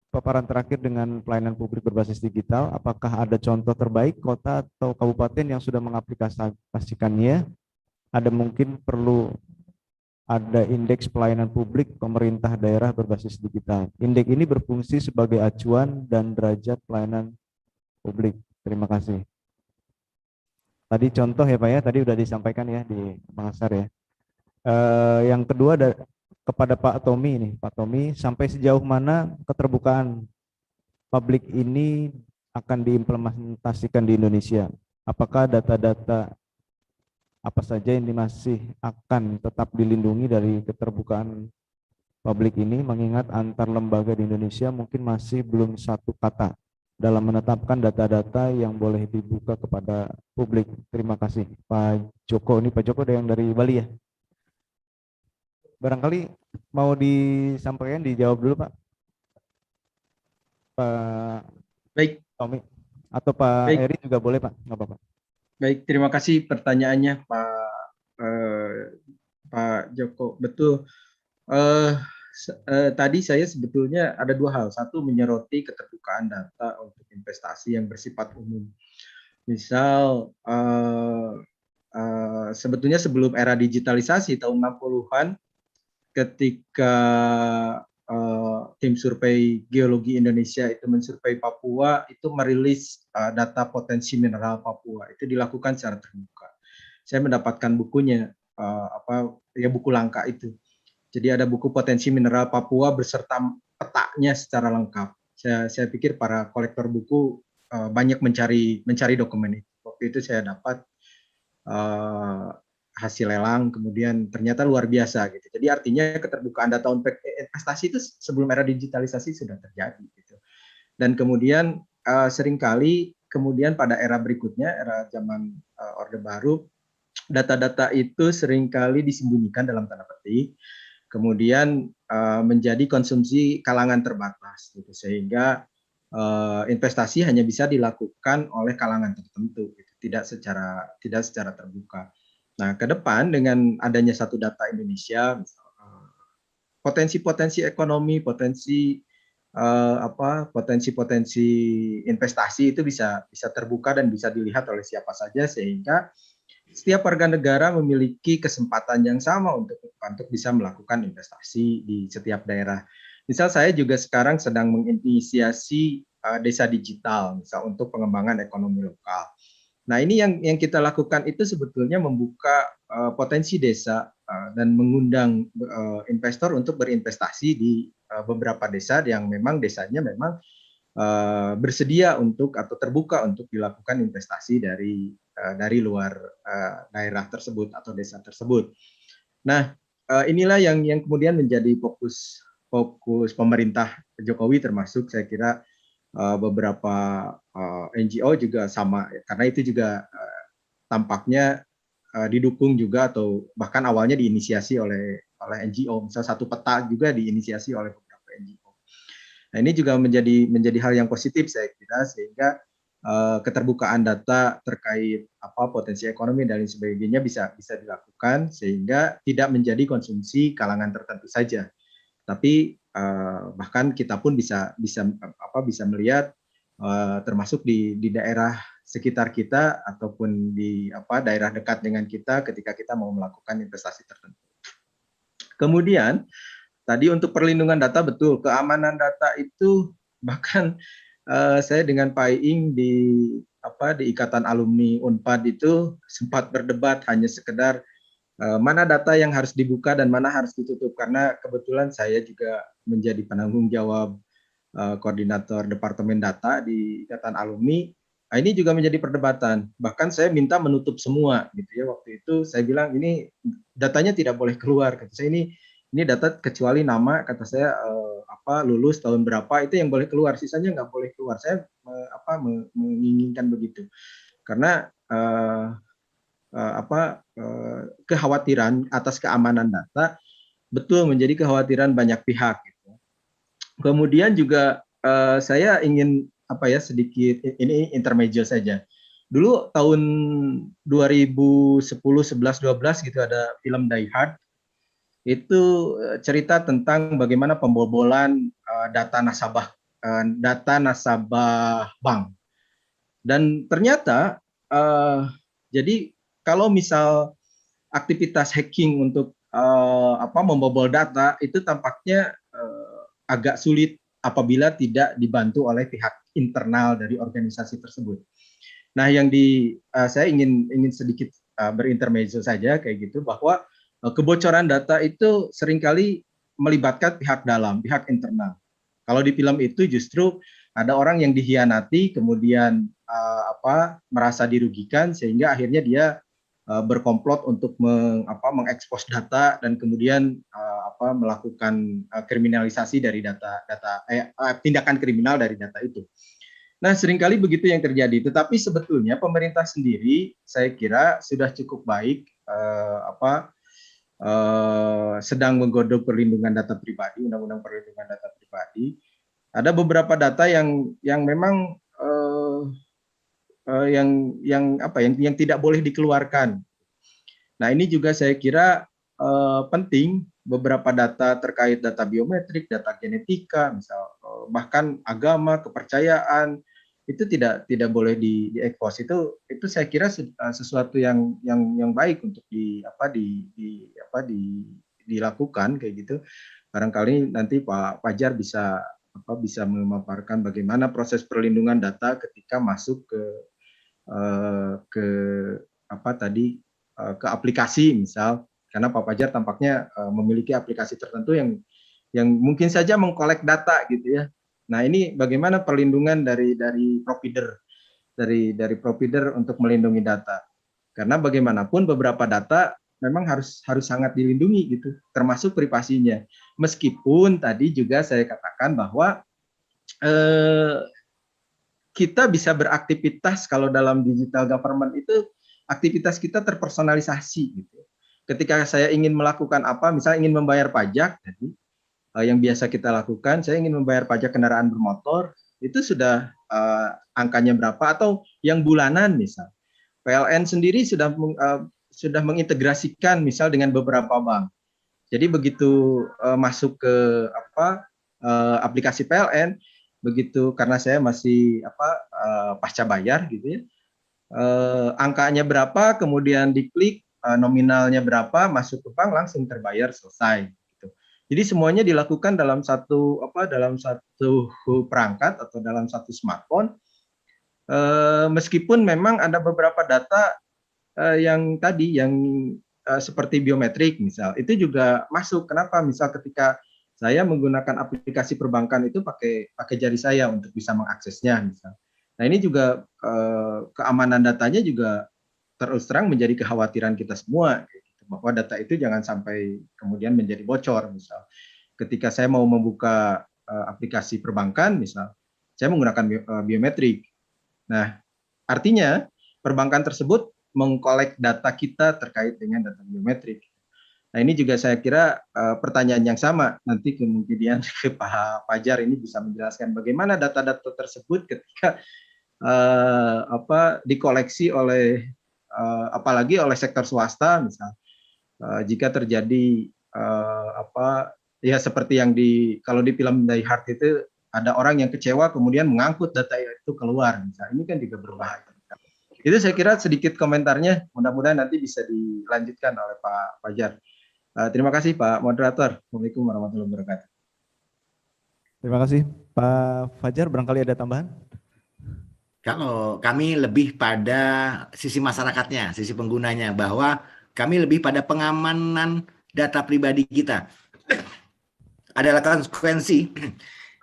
paparan terakhir dengan pelayanan publik berbasis digital. Apakah ada contoh terbaik kota atau kabupaten yang sudah mengaplikasikannya? Ada mungkin perlu ada indeks pelayanan publik pemerintah daerah berbasis digital. Indeks ini berfungsi sebagai acuan dan derajat pelayanan publik. Terima kasih. Tadi contoh ya Pak ya, tadi sudah disampaikan ya di Makassar ya. Yang kedua kepada Pak Tommy nih, Pak Tommy, sampai sejauh mana keterbukaan publik ini akan diimplementasikan di Indonesia? Apakah data-data apa saja yang masih akan tetap dilindungi dari keterbukaan publik ini, mengingat antar lembaga di Indonesia mungkin masih belum satu kata dalam menetapkan data-data yang boleh dibuka kepada publik. Terima kasih Pak Joko. Ini Pak Joko ada yang dari Bali ya? Barangkali mau disampaikan, dijawab dulu Pak. Pak Baik. Tommy atau Pak Baik. Eri juga boleh Pak, nggak apa-apa. Baik, terima kasih pertanyaannya Pak Joko. Betul. Tadi saya sebetulnya ada dua hal. Satu, menyoroti keterbukaan data untuk investasi yang bersifat umum. Misal sebetulnya sebelum era digitalisasi tahun 60-an, ketika tim survei geologi Indonesia itu mensurvei Papua, itu merilis data potensi mineral Papua. Itu dilakukan secara terbuka. Saya mendapatkan bukunya, buku langka itu. Jadi ada buku potensi mineral Papua beserta petanya secara lengkap. Saya pikir para kolektor buku banyak mencari dokumen itu. Waktu itu saya dapat hasil lelang, kemudian ternyata luar biasa gitu. Jadi artinya keterbukaan data investasi itu sebelum era digitalisasi sudah terjadi gitu. Dan kemudian seringkali kemudian pada era berikutnya, era zaman Orde Baru, data-data itu seringkali disembunyikan dalam tanda petik, kemudian menjadi konsumsi kalangan terbatas gitu, sehingga investasi hanya bisa dilakukan oleh kalangan tertentu gitu, tidak secara terbuka. Nah, ke depan dengan adanya satu data Indonesia, potensi-potensi ekonomi, potensi investasi itu bisa terbuka dan bisa dilihat oleh siapa saja, sehingga setiap warga negara memiliki kesempatan yang sama untuk bisa melakukan investasi di setiap daerah. Misal saya juga sekarang sedang menginisiasi desa digital, misal untuk pengembangan ekonomi lokal. Nah, ini yang kita lakukan itu sebetulnya membuka potensi desa dan mengundang investor untuk berinvestasi di beberapa desa yang memang desanya memang bersedia untuk atau terbuka untuk dilakukan investasi dari luar daerah tersebut atau desa tersebut. Nah, inilah yang kemudian menjadi fokus pemerintah Jokowi, termasuk saya kira beberapa NGO juga sama, karena itu juga tampaknya didukung juga atau bahkan awalnya diinisiasi oleh NGO. Misal Satu Peta juga diinisiasi oleh beberapa NGO. Nah, ini juga menjadi hal yang positif saya kira, sehingga keterbukaan data terkait potensi ekonomi dan lain sebagainya bisa dilakukan, sehingga tidak menjadi konsumsi kalangan tertentu saja, tapi bahkan kita pun bisa melihat termasuk di daerah sekitar kita ataupun di daerah dekat dengan kita ketika kita mau melakukan investasi tertentu. Kemudian tadi untuk perlindungan data, betul, keamanan data itu bahkan saya dengan Pak Iing di Ikatan Alumni Unpad itu sempat berdebat hanya sekedar mana data yang harus dibuka dan mana harus ditutup, karena kebetulan saya juga menjadi penanggung jawab koordinator Departemen Data di Ikatan Alumni. Nah, ini juga menjadi perdebatan. Bahkan saya minta menutup semua gitu ya. Waktu itu saya bilang ini datanya tidak boleh keluar. Kata saya ini data kecuali nama, kata saya lulus tahun berapa itu yang boleh keluar, sisanya nggak boleh keluar. Saya menginginkan begitu. Karena kekhawatiran atas keamanan data betul menjadi kekhawatiran banyak pihak gitu. Kemudian juga saya ingin sedikit ini intermezzo saja. Dulu tahun 2010, 11, 12 gitu ada film Die Hard. Itu cerita tentang bagaimana pembobolan data nasabah bank. Dan ternyata jadi kalau misal aktivitas hacking untuk membobol data itu tampaknya agak sulit apabila tidak dibantu oleh pihak internal dari organisasi tersebut. Nah, saya ingin sedikit berintermezzo saja kayak gitu, bahwa kebocoran data itu seringkali melibatkan pihak dalam, pihak internal. Kalau di film itu justru ada orang yang dihianati, kemudian merasa dirugikan, sehingga akhirnya dia berkomplot untuk mengekspos data dan kemudian melakukan kriminalisasi dari tindakan kriminal dari data itu. Nah, seringkali begitu yang terjadi. Tetapi sebetulnya pemerintah sendiri saya kira sudah cukup baik sedang menggodok perlindungan data pribadi, undang-undang perlindungan data pribadi. Ada beberapa data yang memang yang tidak boleh dikeluarkan. Nah, ini juga saya kira penting, beberapa data terkait data biometrik, data genetika, misal bahkan agama, kepercayaan itu tidak boleh diekspos. Itu saya kira sesuatu yang baik untuk dilakukan kayak gitu. Barangkali nanti Pak Fajar bisa memaparkan bagaimana proses perlindungan data ketika masuk ke aplikasi misal, karena Pak Fajar tampaknya memiliki aplikasi tertentu yang mungkin saja mengkolek data gitu ya. Nah, ini bagaimana perlindungan dari provider untuk melindungi data, karena bagaimanapun beberapa data memang harus sangat dilindungi gitu, termasuk privasinya. Meskipun tadi juga saya katakan bahwa kita bisa beraktivitas kalau dalam digital government itu aktivitas kita terpersonalisasi gitu. Ketika saya ingin melakukan misalnya ingin membayar pajak, jadi yang biasa kita lakukan, saya ingin membayar pajak kendaraan bermotor, itu sudah angkanya berapa, atau yang bulanan misal. PLN sendiri sudah mengintegrasikan misal dengan beberapa bank. Jadi begitu masuk ke aplikasi PLN, begitu karena saya masih pasca bayar gitu ya, angkanya berapa, kemudian diklik nominalnya berapa, masuk ke bank langsung terbayar, selesai. Gitu. Jadi semuanya dilakukan dalam satu perangkat atau dalam satu smartphone. Meskipun memang ada beberapa data yang seperti biometrik misal, itu juga masuk. Kenapa? Misal ketika saya menggunakan aplikasi perbankan itu pakai jari saya untuk bisa mengaksesnya misal. Nah ini juga keamanan datanya juga terus terang menjadi kekhawatiran kita semua, bahwa data itu jangan sampai kemudian menjadi bocor. Misal ketika saya mau membuka aplikasi perbankan misal, saya menggunakan biometrik. Nah artinya perbankan tersebut mengkolek data kita terkait dengan data biometrik. Nah ini juga saya kira pertanyaan yang sama, nanti kemudian ke Pak Fajar ini bisa menjelaskan bagaimana data-data tersebut ketika dikoleksi oleh apalagi oleh sektor swasta misal. Jika terjadi ya seperti yang kalau di film Die Hard itu ada orang yang kecewa kemudian mengangkut data itu keluar misal. Ini kan juga berbahaya. Itu saya kira sedikit komentarnya, mudah-mudahan nanti bisa dilanjutkan oleh Pak Fajar. Terima kasih Pak Moderator. Assalamualaikum warahmatullahi wabarakatuh. Terima kasih Pak Fajar, barangkali ada tambahan? Kalau kami lebih pada sisi masyarakatnya, sisi penggunanya, bahwa kami lebih pada pengamanan data pribadi kita. Adalah konsekuensi.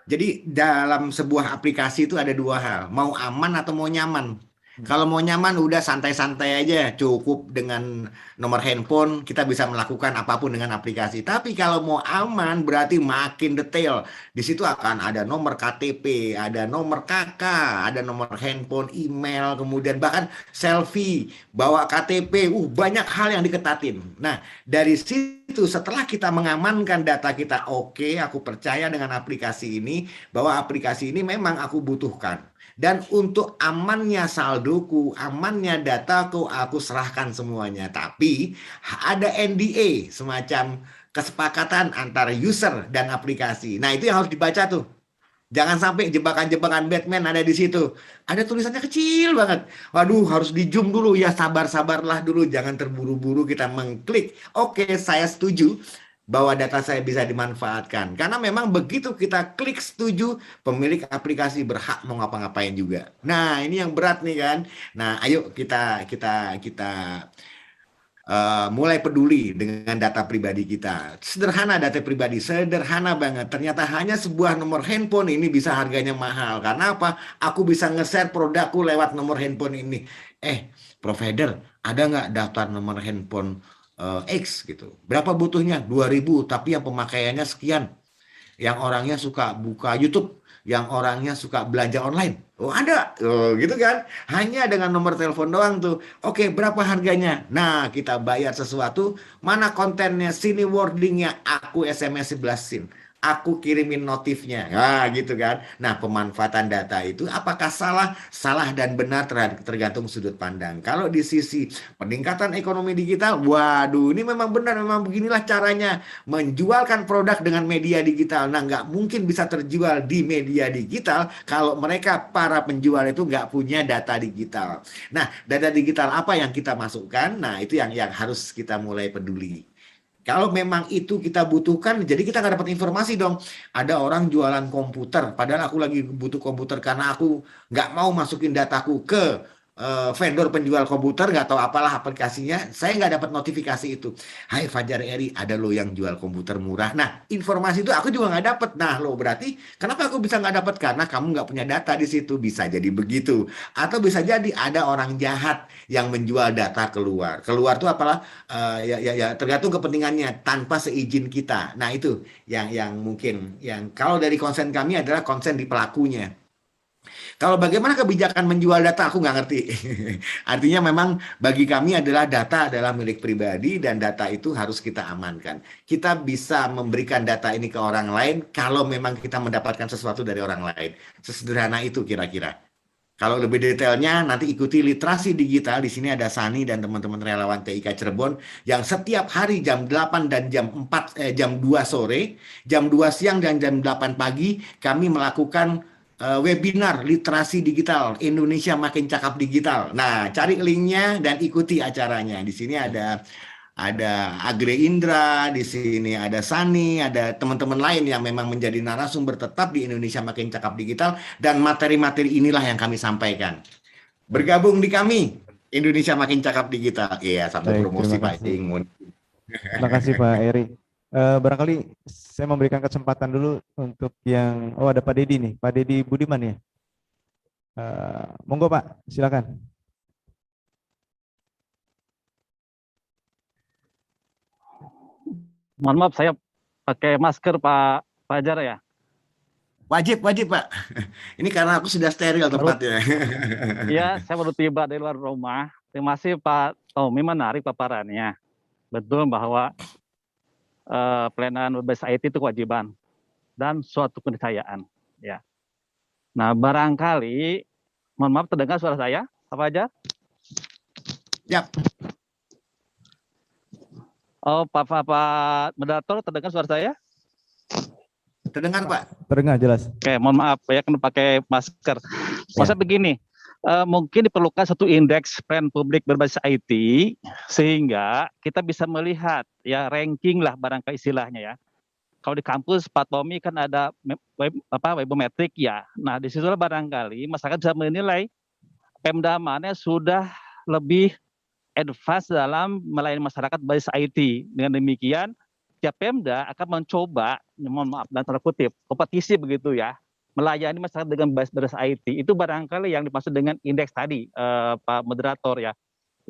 Jadi dalam sebuah aplikasi itu ada dua hal, mau aman atau mau nyaman. Kalau mau nyaman udah santai-santai aja, cukup dengan nomor handphone kita bisa melakukan apapun dengan aplikasi. Tapi kalau mau aman berarti makin detail. Di situ akan ada nomor KTP, ada nomor KK, ada nomor handphone, email, kemudian bahkan selfie, bawa KTP, banyak hal yang diketatin. Nah, dari situ setelah kita mengamankan data kita, oke, aku percaya dengan aplikasi ini bahwa aplikasi ini memang aku butuhkan. Dan untuk amannya saldoku, amannya dataku, aku serahkan semuanya. Tapi ada NDA, semacam kesepakatan antara user dan aplikasi. Nah itu yang harus dibaca tuh. Jangan sampai jebakan-jebakan Batman ada di situ. Ada tulisannya kecil banget. Waduh, harus di zoom dulu. Ya sabar-sabarlah dulu. Jangan terburu-buru kita mengklik. Oke, saya setuju bahwa data saya bisa dimanfaatkan. Karena memang begitu kita klik setuju, pemilik aplikasi berhak mau ngapa-ngapain juga. Nah, ini yang berat nih kan. Nah, ayo kita mulai peduli dengan data pribadi kita. Sederhana data pribadi, sederhana banget. Ternyata hanya sebuah nomor handphone ini bisa harganya mahal. Karena apa? Aku bisa nge-share produkku lewat nomor handphone ini. Provider, ada nggak daftar nomor handphone X gitu. Berapa butuhnya? 2.000, tapi yang pemakaiannya sekian. Yang orangnya suka buka YouTube, yang orangnya suka belanja online. Ada. Gitu kan. Hanya dengan nomor telepon doang tuh. Oke, berapa harganya? Nah, kita bayar sesuatu, mana kontennya, sini wordingnya, aku SMS 11 SIM. Aku kirimin notifnya, gitu kan. Nah, pemanfaatan data itu apakah salah? Salah dan benar tergantung sudut pandang. Kalau di sisi peningkatan ekonomi digital, waduh, ini memang benar, memang beginilah caranya menjualkan produk dengan media digital. Nah, nggak mungkin bisa terjual di media digital kalau mereka para penjual itu nggak punya data digital. Nah, data digital apa yang kita masukkan? Nah, itu yang harus kita mulai peduli. Kalau memang itu kita butuhkan, jadi kita nggak dapat informasi dong. Ada orang jualan komputer, padahal aku lagi butuh komputer karena aku nggak mau masukin dataku ke vendor penjual komputer, nggak tahu apalah aplikasinya, saya nggak dapat notifikasi itu. Hai Fajar Eri, ada lo yang jual komputer murah. Nah, informasi itu aku juga nggak dapat. Nah, lo berarti kenapa aku bisa nggak dapat? Karena kamu nggak punya data di situ. Bisa jadi begitu. Atau bisa jadi ada orang jahat yang menjual data keluar. Keluar itu apalah ya tergantung kepentingannya tanpa seizin kita. Nah, itu yang mungkin yang kalau dari konsen kami adalah konsen di pelakunya. Kalau bagaimana kebijakan menjual data aku nggak ngerti. Artinya memang bagi kami adalah data adalah milik pribadi dan data itu harus kita amankan. Kita bisa memberikan data ini ke orang lain kalau memang kita mendapatkan sesuatu dari orang lain. Sesederhana itu kira-kira. Kalau lebih detailnya nanti ikuti literasi digital. Di sini ada Sani dan teman-teman relawan TIK Cirebon yang setiap hari jam 8 dan jam 2 sore, jam 2 siang dan jam 8 pagi kami melakukan webinar literasi digital Indonesia makin cakap digital. Nah, cari linknya dan ikuti acaranya. Di sini ada Agre Indra, di sini ada Sani, ada teman-teman lain yang memang menjadi narasumber tetap di Indonesia makin cakap digital, dan materi-materi inilah yang kami sampaikan. Bergabung di kami Indonesia makin cakap digital. Iya, satu Baik, promosi terima Pak kasih. Ing. Terima kasih Pak Eri. Barangkali saya memberikan kesempatan dulu untuk yang, ada Pak Dedi nih, Pak Dedi Budiman ya. Monggo Pak, silakan. Mohon maaf, saya pakai masker Pak Fajar ya. Wajib Pak. Ini karena aku sudah steril tempatnya. Iya, saya baru tiba dari luar rumah. Terima kasih Pak Tommy, menarik paparannya. Betul bahwa pelayanan berbasis IT itu kewajiban dan suatu keniscayaan. Ya. Nah, barangkali, mohon maaf, terdengar suara saya, Pak Fajar? Yap. Oh, Pak moderator, terdengar suara saya? Terdengar Pak? Terdengar jelas. Oke, mohon maaf ya, kan pakai masker. Maksudnya begini, mungkin diperlukan satu indeks pelayanan publik berbasis IT sehingga kita bisa melihat ya ranking lah barangkali istilahnya ya. Kalau di kampus Pak Tommy kan ada webometrik ya. Nah, di situ barangkali masyarakat bisa menilai Pemda mana sudah lebih advance dalam melayani masyarakat berbasis IT. Dengan demikian, tiap Pemda akan mencoba, mohon maaf dan tanda kutip, kompetisi begitu ya, melayani masyarakat dengan berbasis IT. Itu barangkali yang dimaksud dengan indeks tadi, Pak Moderator ya.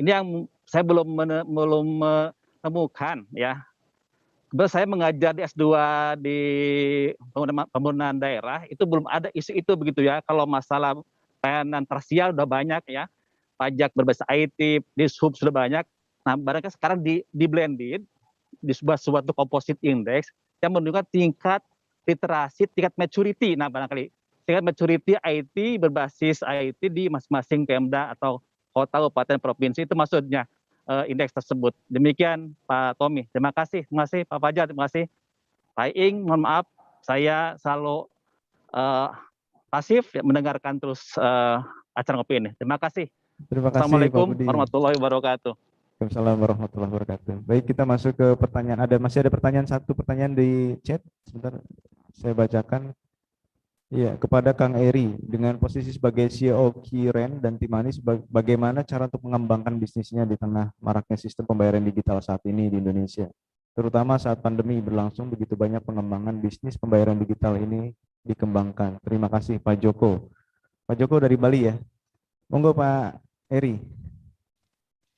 Ini yang saya belum menemukan ya. Kebetulan saya mengajar di S2 di pembangunan daerah, itu belum ada isu itu begitu ya. Kalau masalah pelayanan tersier udah banyak ya. Pajak berbasis IT, di sub sudah banyak. Nah, barangkali sekarang di blended di suatu composite index yang menunjukkan tingkat literasi, tingkat maturity. Nah, barangkali tingkat maturity IT berbasis IT di masing-masing Pemda atau kota, kabupaten, provinsi, itu maksudnya indeks tersebut. Demikian Pak Tommy. Terima kasih Pak Fajar, terima kasih. Pak Ing, mohon maaf, saya selalu pasif ya, mendengarkan terus acara ngopi ini. Terima kasih. Terima kasih Assalamualaikum Pak Budi. warahmatullahi wabarakatuh. Waalaikumsalam warahmatullahi wabarakatuh. Baik, kita masuk ke pertanyaan. Masih ada satu pertanyaan di chat. Sebentar, saya bacakan. Iya, kepada Kang Eri, dengan posisi sebagai CEO Kiren dan Timani, bagaimana cara untuk mengembangkan bisnisnya di tengah maraknya sistem pembayaran digital saat ini di Indonesia? Terutama saat pandemi berlangsung, begitu banyak pengembangan bisnis pembayaran digital ini dikembangkan. Terima kasih Pak Joko. Pak Joko dari Bali ya. Monggo Pak Eri.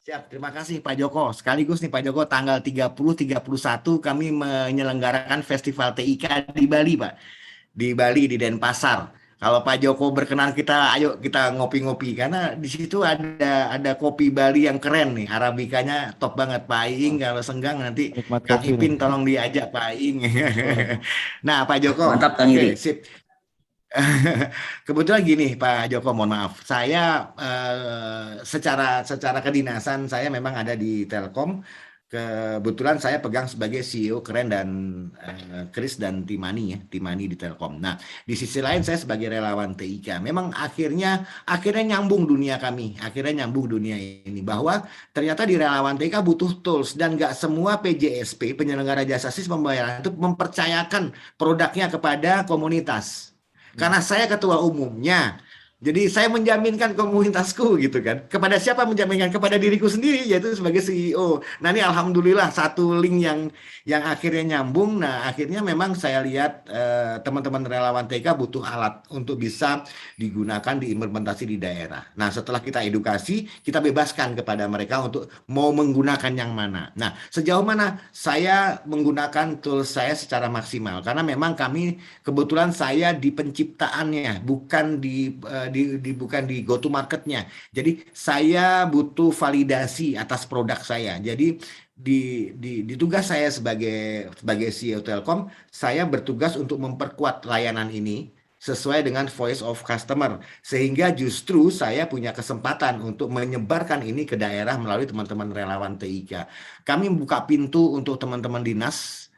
Siap, terima kasih Pak Joko. Sekaligus nih Pak Joko, tanggal 30-31 kami menyelenggarakan Festival TIK di Bali Pak. Di Bali, di Denpasar. Kalau Pak Joko berkenan, ayo kita ngopi-ngopi. Karena di situ ada kopi Bali yang keren nih. Arabikanya top banget Pak Ing. Kalau senggang nanti Kang Ipin tolong diajak Pak Ing. Nah Pak Joko. Mantap Kang Iri. Sip. Kebetulan gini Pak Joko, mohon maaf, saya secara kedinasan saya memang ada di Telkom. Kebetulan saya pegang sebagai CEO Keren dan Chris dan Timani di Telkom. Nah, di sisi lain saya sebagai relawan TIK. Memang akhirnya nyambung dunia kami, akhirnya nyambung dunia ini bahwa ternyata di relawan TIK butuh tools dan nggak semua PJSP penyelenggara jasa sistem pembayaran itu mempercayakan produknya kepada komunitas. Karena saya ketua umumnya, jadi saya menjaminkan komunitasku gitu kan. Kepada siapa menjaminkan? Kepada diriku sendiri, yaitu sebagai CEO. Nah ini alhamdulillah satu link yang akhirnya nyambung. Nah akhirnya memang saya lihat teman-teman relawan TK butuh alat untuk bisa digunakan, diimplementasi di daerah. Nah setelah kita edukasi, kita bebaskan kepada mereka untuk mau menggunakan yang mana. Nah sejauh mana saya menggunakan tools saya secara maksimal. Karena memang kami, kebetulan saya di penciptaannya, bukan di go to marketnya. Jadi saya butuh validasi atas produk saya. Jadi di tugas saya sebagai CEO Telkom, saya bertugas untuk memperkuat layanan ini sesuai dengan voice of customer, sehingga justru saya punya kesempatan untuk menyebarkan ini ke daerah melalui teman-teman relawan TIK. Kami membuka pintu untuk teman-teman dinas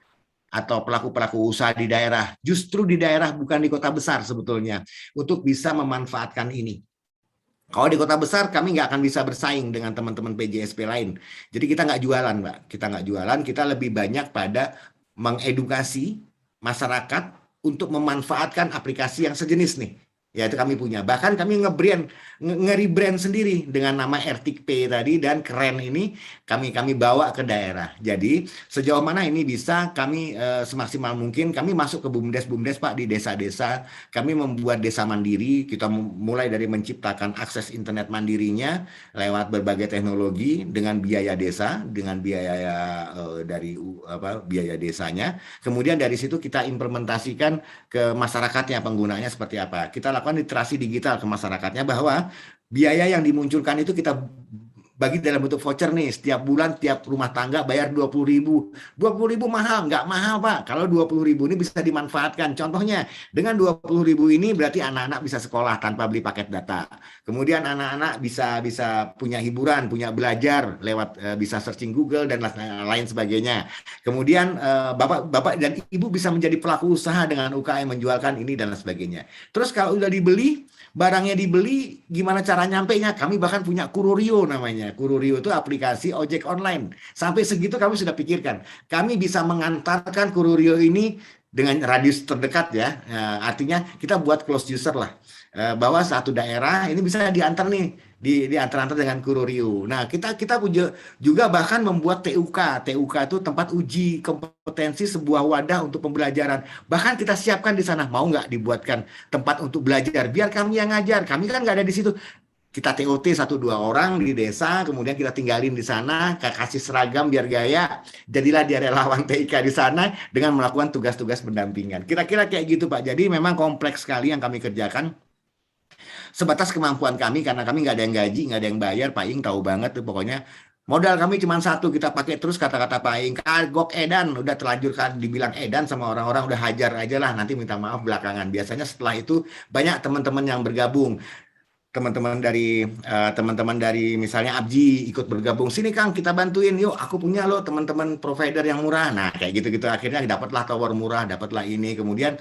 atau pelaku-pelaku usaha di daerah, justru di daerah bukan di kota besar sebetulnya, untuk bisa memanfaatkan ini. Kalau di kota besar kami nggak akan bisa bersaing dengan teman-teman PJSP lain. Jadi kita nggak jualan, Mbak. Kita nggak jualan, kita lebih banyak pada mengedukasi masyarakat untuk memanfaatkan aplikasi yang sejenis nih. Ya itu kami punya. Bahkan kami nge-rebrand sendiri dengan nama RTP tadi, dan keren ini kami bawa ke daerah. Jadi sejauh mana ini bisa kami semaksimal mungkin kami masuk ke BUMDes Pak di desa-desa. Kami membuat desa mandiri. Kita mulai dari menciptakan akses internet mandirinya lewat berbagai teknologi dengan biaya desa, dengan biaya biaya desanya. Kemudian dari situ kita implementasikan ke masyarakatnya, penggunanya seperti apa. Kita lakukan literasi digital ke masyarakatnya bahwa biaya yang dimunculkan itu kita bagi dalam bentuk voucher nih, setiap bulan tiap rumah tangga bayar 20.000. 20.000 mahal, nggak mahal Pak. Kalau 20.000 ini bisa dimanfaatkan. Contohnya dengan 20.000 ini berarti anak-anak bisa sekolah tanpa beli paket data. Kemudian anak-anak bisa punya hiburan, punya belajar lewat bisa searching Google dan lain sebagainya. Kemudian bapak dan ibu bisa menjadi pelaku usaha dengan UKM menjualkan ini dan lain sebagainya. Terus kalau udah dibeli, barangnya dibeli, gimana cara nyampainya? Kami bahkan punya Kururio namanya. Kururio itu aplikasi ojek online. Sampai segitu kami sudah pikirkan. Kami bisa mengantarkan Kururio ini dengan radius terdekat ya. Artinya kita buat close user lah. Bahwa satu daerah ini bisa diantar nih, diantar-antar dengan Kururio. Nah, kita juga bahkan membuat TUK. TUK itu tempat uji kompetensi sebuah wadah untuk pembelajaran. Bahkan kita siapkan di sana, mau nggak dibuatkan tempat untuk belajar, biar kami yang ngajar. Kami kan nggak ada di situ. Kita TOT 1-2 orang di desa, kemudian kita tinggalin di sana, kasih seragam biar gaya, jadilah dia relawan TIK di sana dengan melakukan tugas-tugas pendampingan. Kira-kira kayak gitu Pak. Jadi memang kompleks sekali yang kami kerjakan. Sebatas kemampuan kami, karena kami nggak ada yang gaji, nggak ada yang bayar. Pak Ing tahu banget tuh pokoknya. Modal kami cuma satu, kita pakai terus kata-kata Pak Ing, kagok edan, udah terlanjur kan dibilang edan sama orang-orang, udah hajar aja lah, nanti minta maaf belakangan. Biasanya setelah itu banyak teman-teman yang bergabung. Teman-teman dari misalnya Abji ikut bergabung, sini Kang kita bantuin, yuk aku punya loh teman-teman provider yang murah. Nah kayak gitu-gitu akhirnya dapatlah tower murah, dapatlah ini. Kemudian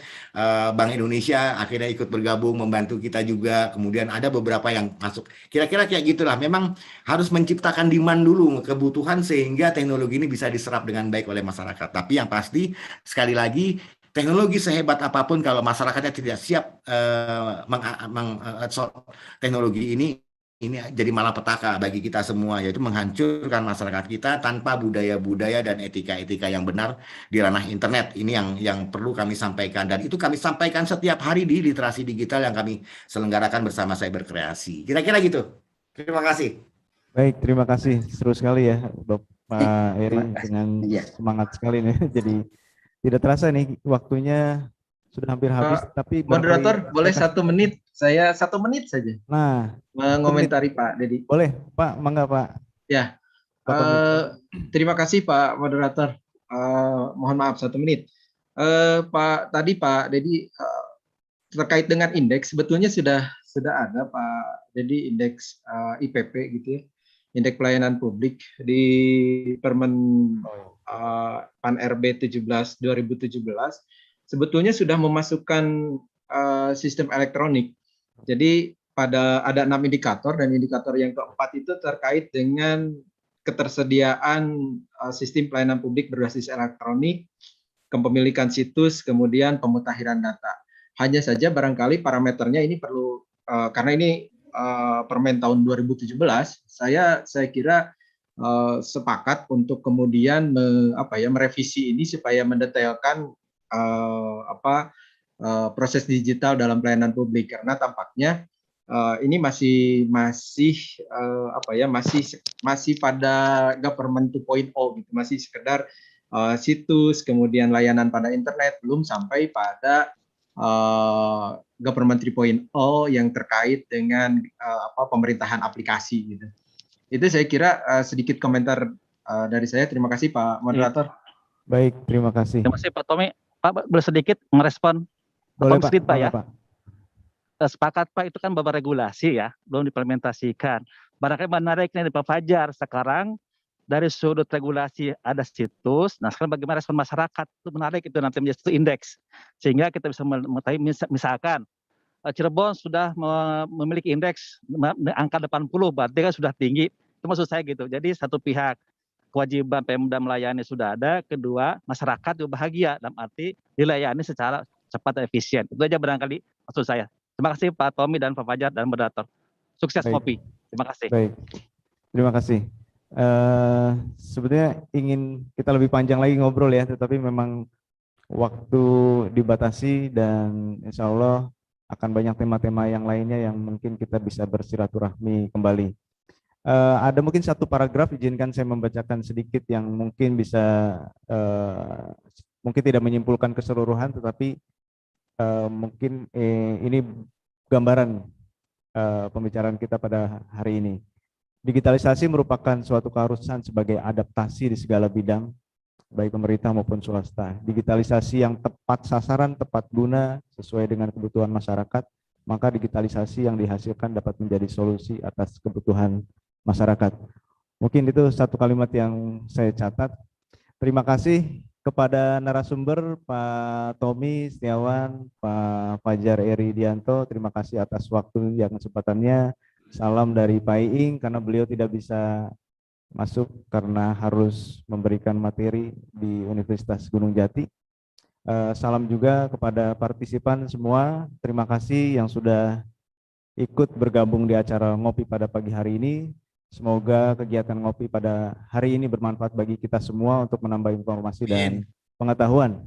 Bank Indonesia akhirnya ikut bergabung membantu kita juga. Kemudian ada beberapa yang masuk. Kira-kira kayak gitulah. Memang harus menciptakan demand dulu, kebutuhan, sehingga teknologi ini bisa diserap dengan baik oleh masyarakat. Tapi yang pasti sekali lagi, teknologi sehebat apapun kalau masyarakatnya tidak siap teknologi ini jadi malapetaka bagi kita semua, yaitu menghancurkan masyarakat kita tanpa budaya-budaya dan etika-etika yang benar di ranah internet. Ini yang perlu kami sampaikan, dan itu kami sampaikan setiap hari di literasi digital yang kami selenggarakan bersama Cyberkreasi. Kira-kira gitu. Terima kasih. Baik, terima kasih. Seru sekali ya, Pak Eri, dengan semangat sekali nih. Jadi tidak terasa nih waktunya sudah hampir habis. Tapi moderator boleh 1 menit, saya 1 menit saja. Nah, mengomentari Pak Dedi. Boleh Pak, mangga Pak. Ya, terima kasih Pak moderator. Mohon maaf 1 menit. Pak Dedi terkait dengan indeks, sebetulnya sudah ada Pak Dedi, indeks IPP gitu ya, indeks pelayanan publik di Permen Pan RB 17 2017 sebetulnya sudah memasukkan sistem elektronik. Jadi ada 6 indikator, dan indikator yang keempat itu terkait dengan ketersediaan sistem pelayanan publik berbasis elektronik, kepemilikan situs, kemudian pemutakhiran data. Hanya saja barangkali parameternya ini perlu karena ini Permen tahun 2017, saya kira sepakat untuk kemudian merevisi ini supaya mendetailkan proses digital dalam pelayanan publik, karena tampaknya ini masih pada government 2.0 gitu, masih sekedar situs, kemudian layanan pada internet, belum sampai pada government 3.0 yang terkait dengan pemerintahan aplikasi gitu. Itu saya kira sedikit komentar dari saya. Terima kasih Pak moderator. Baik, terima kasih. Terima kasih Pak Tommy. Pak boleh sedikit merespon? Boleh Pak. Pak ya. Pak. Sepakat Pak, itu kan beberapa regulasi ya, belum diimplementasikan. Barangkali menariknya di Pak Fajar sekarang dari sudut regulasi ada situs. Nah, sekarang bagaimana respon masyarakat itu menarik, itu nanti menjadi satu indeks sehingga kita bisa mengetahui misalkan Cirebon sudah memiliki indeks angka 80, berarti kan sudah tinggi. Itu maksud saya gitu. Jadi satu pihak kewajiban Pemda melayani sudah ada, kedua masyarakat juga bahagia dalam arti dilayani secara cepat dan efisien. Itu aja barangkali maksud saya. Terima kasih Pak Tommy dan Pak Fajar dan moderator. Sukses Baik. ngopi. Terima kasih. Baik, terima kasih. Sebetulnya ingin kita lebih panjang lagi ngobrol ya, tetapi memang waktu dibatasi dan insya Allah akan banyak tema-tema yang lainnya yang mungkin kita bisa bersilaturahmi kembali. Ada mungkin satu paragraf, izinkan saya membacakan sedikit yang mungkin bisa, mungkin tidak menyimpulkan keseluruhan, tetapi mungkin ini gambaran pembicaraan kita pada hari ini. Digitalisasi merupakan suatu keharusan sebagai adaptasi di segala bidang, baik pemerintah maupun swasta. Digitalisasi yang tepat sasaran, tepat guna, sesuai dengan kebutuhan masyarakat, maka digitalisasi yang dihasilkan dapat menjadi solusi atas kebutuhan masyarakat. Mungkin itu satu kalimat yang saya catat. Terima kasih kepada narasumber Pak Tommy Setiawan, Pak Fajar Eri Dianto. Terima kasih atas waktu yang kesempatannya. Salam dari Pak Iing karena beliau tidak bisa masuk karena harus memberikan materi di Universitas Gunung Jati. Salam juga kepada partisipan semua. Terima kasih yang sudah ikut bergabung di acara ngopi pada pagi hari ini. Semoga kegiatan ngopi pada hari ini bermanfaat bagi kita semua untuk menambah informasi dan pengetahuan.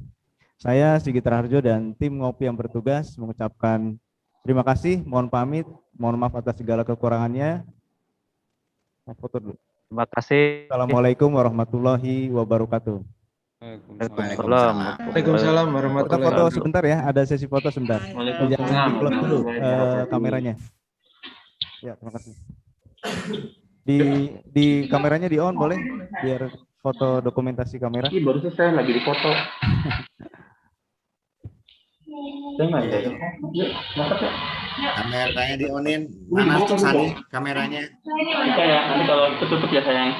Saya Sigit Raharjo dan tim ngopi yang bertugas mengucapkan terima kasih, mohon pamit, mohon maaf atas segala kekurangannya. Foto dulu. Terima kasih. Assalamualaikum warahmatullahi wabarakatuh. Waalaikumsalam warahmatullahi Foto wabarakatuh. sebentar ya, ada sesi foto sebentar. Jangan di-close dulu kameranya. Ya, terima kasih. Di kameranya di on boleh biar foto dokumentasi kamera. Baru selesai lagi di foto. Jangan ya. Kameranya di onin. Mana tuh Sani kameranya? Kayak nanti kalau ketutup ya sayang.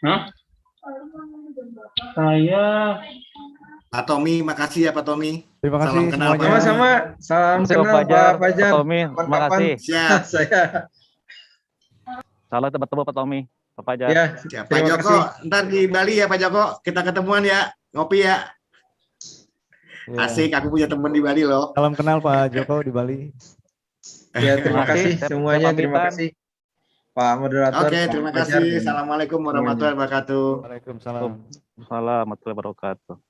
Hah? Saya Pak Tommy, makasih ya Pak Tommy. Terima kasih Salam kenal, semuanya. Pak. Sama-sama. Salam Terima kasih, kenal Pak Fajar, Pak Fajar. Pak Tommy. Terima Kapan-kapan kasih. Siap. saya. Salam tebak-tebak Pak Tommy, Pak Fajar. Ya, Siap. Pak terima Joko, kasih. ntar di Bali ya Pak Joko. Kita ketemuan ya, ngopi ya. Ya. Asik, aku punya teman di Bali loh. Salam kenal Pak Joko di Bali. Ya, terima Terima kasih. kasih Saya semuanya. Terima pamitan. kasih Pak Moderator. Oke, Pak terima Fajar, kasih. dan Assalamualaikum warahmatullahi wabarakatuh. Waalaikumsalam. Assalamualaikum warahmatullahi wabarakatuh.